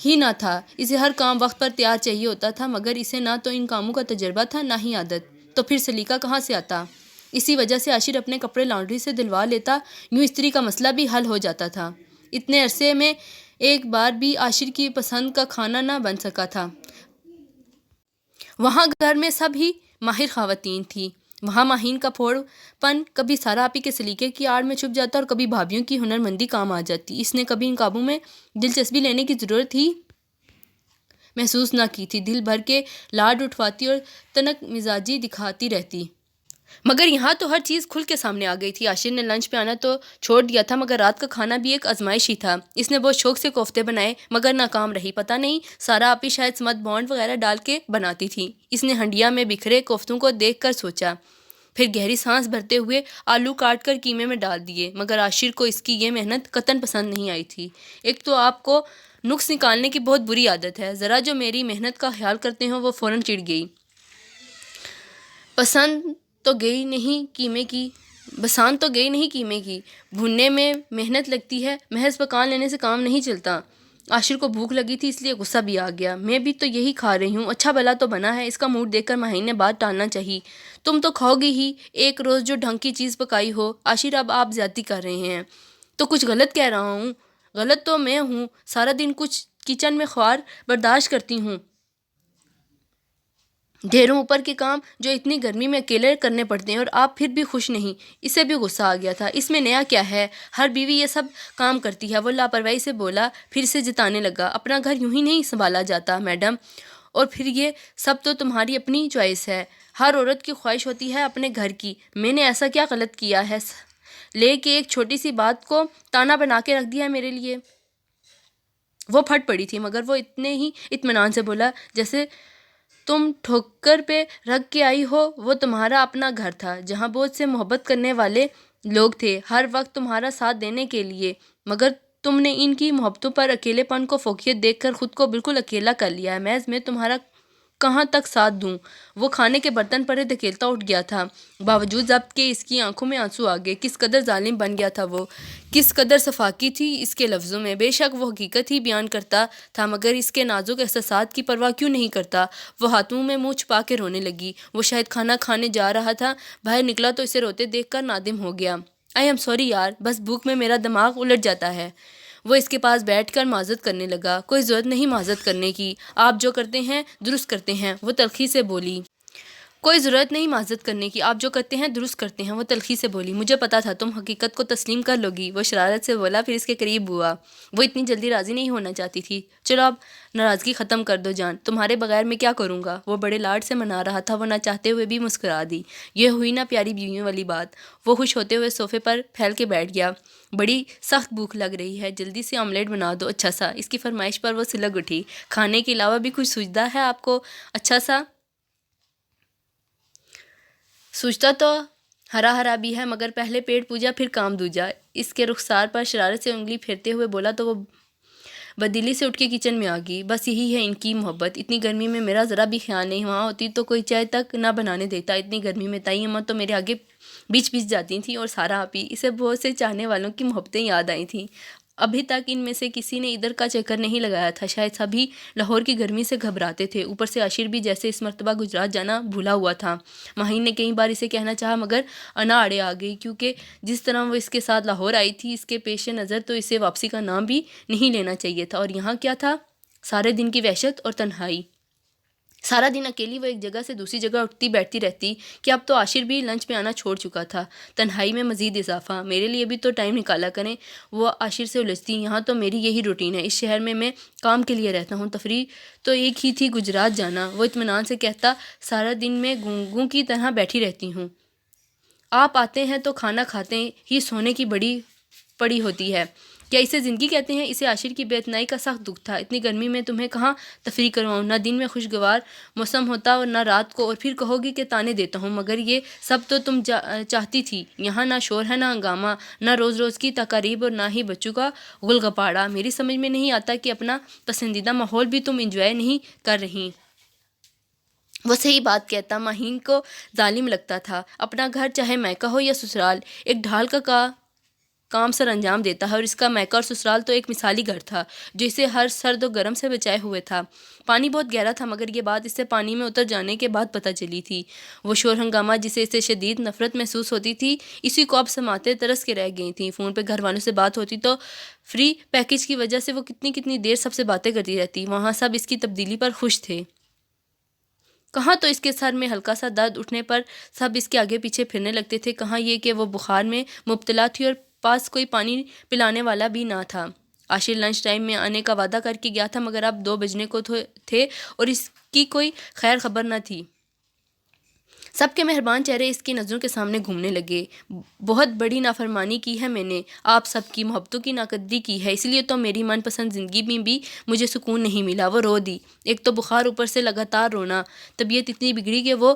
ہی نہ تھا۔ اسے ہر کام وقت پر تیار چاہیے ہوتا تھا، مگر اسے نہ تو ان کاموں کا تجربہ تھا نہ ہی عادت، تو پھر سلیقہ کہاں سے آتا؟ اسی وجہ سے عاشر اپنے کپڑے لانڈری سے دلوا لیتا، یوں استری کا مسئلہ بھی حل ہو جاتا تھا۔ اتنے عرصے میں ایک بار بھی عاشر کی پسند کا کھانا نہ بن سکا تھا۔ وہاں گھر میں سب ہی ماہر خواتین تھیں۔ وہاں ماہین کا پھوڑ پن کبھی سارا آپی کے سلیقے کی آڑ میں چھپ جاتا اور کبھی بھابھیوں کی ہنرمندی کام آ جاتی۔ اس نے کبھی ان کاموں میں دلچسپی لینے کی ضرورت ہی محسوس نہ کی تھی۔ دل بھر کے لاڈ اٹھواتی اور تنک مزاجی دکھاتی رہتی، مگر یہاں تو ہر چیز کھل کے سامنے آ گئی تھی۔ عاشر نے لنچ پہ آنا تو چھوڑ دیا تھا، مگر رات کا کھانا بھی ایک آزمائش ہی تھا۔ اس نے بہت شوق سے کوفتے بنائے، مگر ناکام رہی۔ پتہ نہیں سارا آپی شاید سمت بونڈ وغیرہ ڈال کے بناتی تھی۔ اس نے ہنڈیا میں بکھرے کوفتوں کو دیکھ کر سوچا، پھر گہری سانس بھرتے ہوئے آلو کاٹ کر قیمے میں ڈال دیے، مگر عاشر کو اس کی یہ محنت قطعاً پسند نہیں آئی تھی۔ ایک تو آپ کو نقص نکالنے کی بہت بری عادت ہے، ذرا جو میری محنت کا خیال کرتے ہوں وہ فوراً چڑ گئی۔ بسان تو گئی نہیں قیمے کی، بھوننے میں محنت لگتی ہے، محض پکان لینے سے کام نہیں چلتا۔ عاشر کو بھوک لگی تھی، اس لیے غصہ بھی آ گیا۔ میں بھی تو یہی کھا رہی ہوں، اچھا بھلا تو بنا ہے۔ اس کا موڈ دیکھ کر ماہین نے بات ٹالنا چاہی۔ تم تو کھاؤ گی ہی، ایک روز جو ڈھنگ کی چیز پکائی ہو۔ عاشر، اب آپ زیادتی کر رہے ہیں۔ تو کچھ غلط کہہ رہا ہوں؟ غلط تو میں ہوں، سارا دن کچھ کچن میں خوار برداشت کرتی ہوں، ڈھیروں اوپر کے کام جو اتنی گرمی میں اکیلے کرنے پڑتے ہیں، اور آپ پھر بھی خوش نہیں۔ اسے بھی غصہ آ گیا تھا۔ اس میں نیا کیا ہے، ہر بیوی یہ سب کام کرتی ہے۔ وہ لاپرواہی سے بولا، پھر اسے جتانے لگا، اپنا گھر یوں ہی نہیں سنبھالا جاتا میڈم، اور پھر یہ سب تو تمہاری اپنی چوائس ہے۔ ہر عورت کی خواہش ہوتی ہے اپنے گھر کی۔ میں نے ایسا کیا غلط کیا ہے لے کے ایک چھوٹی سی بات کو تانا بنا کے رکھ دیا ہے میرے لیے؟ وہ پھٹ پڑی تھی، مگر وہ اتنے ہی اطمینان سے بولا جیسے تم ٹھوکر پہ رکھ کے آئی ہو۔ وہ تمہارا اپنا گھر تھا، جہاں بہت سے محبت کرنے والے لوگ تھے، ہر وقت تمہارا ساتھ دینے کے لیے، مگر تم نے ان کی محبتوں پر اکیلے پن کو فوقیت دیکھ کر خود کو بالکل اکیلا کر لیا ہے۔ محض میں تمہارا کہاں تک ساتھ دوں؟ وہ کھانے کے برتن پر دھکیلتا اٹھ گیا تھا، باوجود ضبط کے اس کی آنکھوں میں آنسو آ گئے۔ کس قدر ظالم بن گیا تھا وہ، کس قدر سفاکی تھی اس کے لفظوں میں۔ بے شک وہ حقیقت ہی بیان کرتا تھا، مگر اس کے نازک احساسات کی پرواہ کیوں نہیں کرتا؟ وہ ہاتھوں میں منہ چھپا کے رونے لگی۔ وہ شاید کھانا کھانے جا رہا تھا، باہر نکلا تو اسے روتے دیکھ کر نادم ہو گیا۔ آئی ایم سوری یار، بس بھوک میں میرا دماغ الٹ جاتا ہے۔ وہ اس کے پاس بیٹھ کر معذرت کرنے لگا۔ کوئی ضرورت نہیں معذرت کرنے کی، آپ جو کرتے ہیں درست کرتے ہیں، وہ تلخی سے بولی۔ کوئی ضرورت نہیں معذرت کرنے کی، آپ جو کرتے ہیں درست کرتے ہیں، وہ تلخی سے بولی۔ مجھے پتا تھا تم حقیقت کو تسلیم کر لو گی، وہ شرارت سے بولا، پھر اس کے قریب ہوا۔ وہ اتنی جلدی راضی نہیں ہونا چاہتی تھی۔ چلو اب ناراضگی ختم کر دو جان، تمہارے بغیر میں کیا کروں گا؟ وہ بڑے لاڈ سے منا رہا تھا، وہ نہ چاہتے ہوئے بھی مسکرا دی۔ یہ ہوئی نا پیاری بیویوں والی بات۔ وہ خوش ہوتے ہوئے صوفے پر پھیل کے بیٹھ گیا۔ بڑی سخت بھوک لگ رہی ہے، جلدی سے آملیٹ بنا دو اچھا سا۔ اس کی فرمائش پر وہ سلگ اٹھی۔ کھانے کے علاوہ بھی کچھ سوچتا ہے آپ کو اچھا سا؟ سوچتا تو ہرا ہرا بھی ہے، مگر پہلے پیٹ پوجا پھر کام دوجا۔ اس کے رخسار پر شرارت سے انگلی پھیرتے ہوئے بولا تو وہ بددلی سے اٹھ کے کچن میں آ گئی۔ بس یہی ہے ان کی محبت، اتنی گرمی میں میرا ذرا بھی خیال نہیں، وہاں ہوتی تو کوئی چائے تک نہ بنانے دیتا اتنی گرمی میں۔ تائی اماں تو میرے آگے بیچ جاتی تھیں، اور سارا آپی۔ اسے بہت سے چاہنے والوں کی محبتیں یاد آئی تھیں۔ ابھی تک ان میں سے کسی نے ادھر کا چکر نہیں لگایا تھا، شاید سبھی لاہور کی گرمی سے گھبراتے تھے۔ اوپر سے عاشر بھی جیسے اس مرتبہ گجرات جانا بھولا ہوا تھا۔ ماہین نے کئی بار اسے کہنا چاہا، مگر انا اڑے آ گئی، کیونکہ جس طرح وہ اس کے ساتھ لاہور آئی تھی، اس کے پیش نظر تو اسے واپسی کا نام بھی نہیں لینا چاہیے تھا، اور یہاں کیا تھا؟ سارے دن کی وحشت اور تنہائی۔ سارا دن اکیلی وہ ایک جگہ سے دوسری جگہ اٹھتی بیٹھتی رہتی کہ اب تو عاشر بھی لنچ پہ آنا چھوڑ چکا تھا۔ تنہائی میں مزید اضافہ، میرے لیے بھی تو ٹائم نکالا کریں، وہ عاشر سے الجھتی۔ یہاں تو میری یہی روٹین ہے، اس شہر میں کام کے لیے رہتا ہوں، تفریح تو ایک ہی تھی، گجرات جانا۔ وہ اطمینان سے کہتا، سارا دن میں گونگوں کی طرح بیٹھی رہتی ہوں، آپ آتے ہیں تو کھانا کھاتے ہی سونے کی بڑی پڑی ہوتی ہے، کیا اسے زندگی کہتے ہیں؟ اسے عاشر کی بے اتنائی کا سخت دکھ تھا۔ اتنی گرمی میں تمہیں کہاں تفریح کرواؤں، نہ دن میں خوشگوار موسم ہوتا اور نہ رات کو، اور پھر کہو گی کہ تانے دیتا ہوں، مگر یہ سب تو تم چاہتی تھی۔ یہاں نہ شور ہے، نہ ہنگامہ، نہ روز روز کی تقاریب، اور نہ ہی بچوں کا غلغپاڑا۔ میری سمجھ میں نہیں آتا کہ اپنا پسندیدہ ماحول بھی تم انجوائے نہیں کر رہی۔ وہ صحیح بات کہتا، ماہین کو ظالم لگتا تھا۔ اپنا گھر چاہے میکہ ہو یا سسرال، ایک ڈھال کا کام سر انجام دیتا ہے، اور اس کا میکہ اور سسرال تو ایک مثالی گھر تھا جو اسے ہر سرد و گرم سے بچائے ہوئے تھا۔ پانی بہت گہرا تھا، مگر یہ بات اس سے پانی میں اتر جانے کے بعد پتہ چلی تھی۔ وہ شور ہنگامہ جسے اسے شدید نفرت محسوس ہوتی تھی، اسی کو اب سماتے ترس کے رہ گئی تھی۔ فون پہ گھر والوں سے بات ہوتی تو فری پیکج کی وجہ سے وہ کتنی دیر سب سے باتیں کرتی رہتی۔ وہاں سب اس کی تبدیلی پر خوش تھے۔ کہاں تو اس کے سر میں ہلکا سا درد اٹھنے پر سب اس کے آگے پیچھے پھرنے لگتے تھے، کہاں یہ کہ وہ بخار میں مبتلا تھی اور پاس کوئی پانی پلانے والا بھی نہ تھا۔ عاشر لنچ ٹائم میں آنے کا وعدہ کر کے گیا تھا، مگر اب 2 بجنے کو تھے اور اس کی کوئی خیر خبر نہ تھی۔ سب کے مہربان چہرے اس کی نظروں کے سامنے گھومنے لگے۔ بہت بڑی نافرمانی کی ہے میں نے، آپ سب کی محبتوں کی ناقدری کی ہے، اس لیے تو میری من پسند زندگی میں بھی مجھے سکون نہیں ملا۔ وہ رو دی، ایک تو بخار، اوپر سے لگاتار رونا۔ طبیعت اتنی بگڑی کہ وہ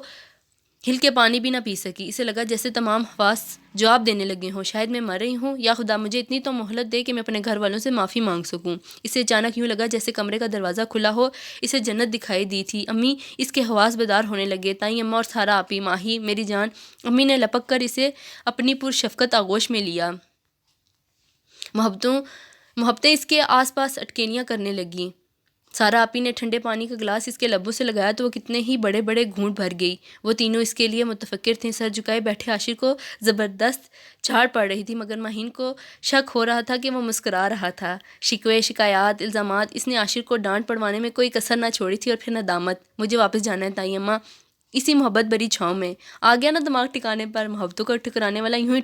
ہل کے پانی بھی نہ پی سکی۔ اسے لگا جیسے تمام حواس جواب دینے لگے ہوں، شاید میں مر رہی ہوں، یا خدا مجھے اتنی تو مہلت دے کہ میں اپنے گھر والوں سے معافی مانگ سکوں۔ اسے اچانک یوں لگا جیسے کمرے کا دروازہ کھلا ہو، اسے جنت دکھائی دی تھی۔ امی، اس کے حواس بیدار ہونے لگے، تائیں اماں اور سارا آپی۔ ماہی میری جان، امی نے لپک کر اسے اپنی پرشفقت آغوش میں لیا۔ محبتیں اس کے آس پاس اٹکیلیاں کرنے لگیں۔ سارا آپی نے ٹھنڈے پانی کا گلاس اس کے لبوں سے لگایا تو وہ کتنے ہی بڑے بڑے گھونٹ بھر گئی۔ وہ تینوں اس کے لیے متفکر تھیں۔ سر جھکائے بیٹھے عاشر کو زبردست جھاڑ پڑ رہی تھی، مگر ماہین کو شک ہو رہا تھا کہ وہ مسکرا رہا تھا۔ شکوے، شکایات، الزامات، اس نے عاشر کو ڈانٹ پڑوانے میں کوئی کسر نہ چھوڑی تھی، اور پھر ندامت۔ مجھے واپس جانا ہے تائیں اماں، اسی محبت بھری چھاؤں میں۔ آ گیا نا دماغ ٹھکانے پر، محبتوں کو ٹھکرانے والا یوں ہی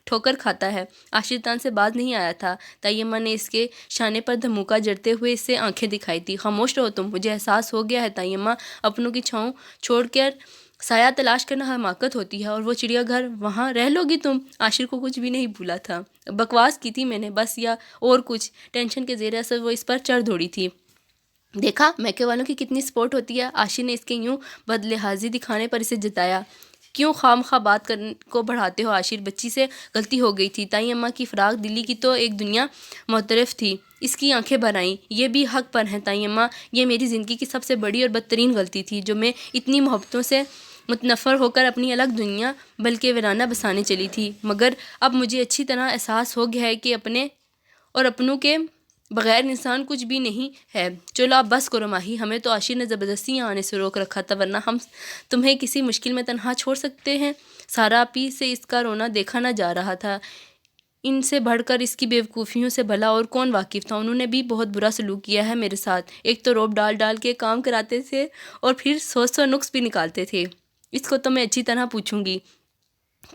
ٹھوکر کھاتا ہے۔ عاشر تان سے باز نہیں آیا تھا۔ تائیں اماں نے اس کے شانے پر دھموکا جڑتے ہوئے اس سے آنکھیں دکھائی تھی۔ خاموش رہو تم، مجھے احساس ہو گیا ہے تائیں اماں، اپنوں کی چھاؤں چھوڑ کر سایہ تلاش کرنا حماقت ہوتی ہے، اور وہ چڑیا گھر وہاں رہ لو گی تم۔ عاشر کو کچھ بھی نہیں بھولا تھا، بکواس کی تھی میں نے بس، یا اور کچھ۔ ٹینشن کے زیر اثر وہ اس پر چڑھ دوڑی تھی۔ دیکھا میکے والوں کی کتنی سپورٹ ہوتی ہے۔ عاشر نے اس کے یوں بدلحاظی دکھانے پر اسے جتایا۔ کیوں خواہ بات کو بڑھاتے ہو عاشر، بچی سے غلطی ہو گئی تھی۔ تائیں اماں کی فراق دلی کی تو ایک دنیا معترف تھی۔ اس کی آنکھیں بھر آئیں۔ یہ بھی حق پر ہیں تائیں اماں، یہ میری زندگی کی سب سے بڑی اور بدترین غلطی تھی، جو میں اتنی محبتوں سے متنفر ہو کر اپنی الگ دنیا بلکہ ویرانہ بسانے چلی تھی۔ مگر اب مجھے اچھی طرح احساس ہو گیا ہے کہ اپنے اور اپنوں کے بغیر انسان کچھ بھی نہیں ہے۔ چلو اب بس کرو ماہی، ہمیں تو عاشر نے زبردستی یہاں آنے سے روک رکھا تھا، ورنہ ہم تمہیں کسی مشکل میں تنہا چھوڑ سکتے ہیں؟ سارا آپی سے اس کا رونا دیکھا نہ جا رہا تھا۔ ان سے بڑھ کر اس کی بیوقوفیوں سے بھلا اور کون واقف تھا؟ انہوں نے بھی بہت برا سلوک کیا ہے میرے ساتھ، ایک تو روب ڈال کے کام کراتے تھے، اور پھر 100 نقص بھی نکالتے تھے۔ اس کو تو میں اچھی طرح پوچھوں گی،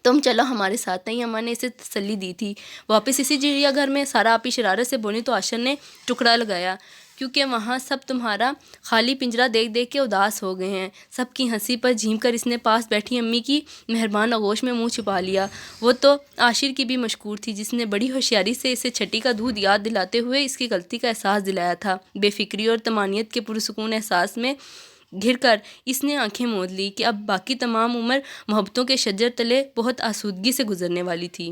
تم چلو ہمارے ساتھ۔ تائیں اماں نے اسے تسلی دی تھی۔ واپس اسی چڑیا گھر میں سارا آپی شرارت سے بولی تو عاشر نے ٹکڑا لگایا، کیونکہ وہاں سب تمہارا خالی پنجرہ دیکھ کے اداس ہو گئے ہیں۔ سب کی ہنسی پر جھیم کر اس نے پاس بیٹھی امی کی مہربان آغوش میں منہ چھپا لیا۔ وہ تو عاشر کی بھی مشکور تھی، جس نے بڑی ہوشیاری سے اسے چھٹی کا دودھ یاد دلاتے ہوئے اس کی غلطی کا احساس دلایا تھا۔ بے فکری اور طمانینت کے پرسکون احساس میں گھر کر اس نے آنکھیں موند لی کہ اب باقی تمام عمر محبتوں کے شجر تلے بہت آسودگی سے گزرنے والی تھی۔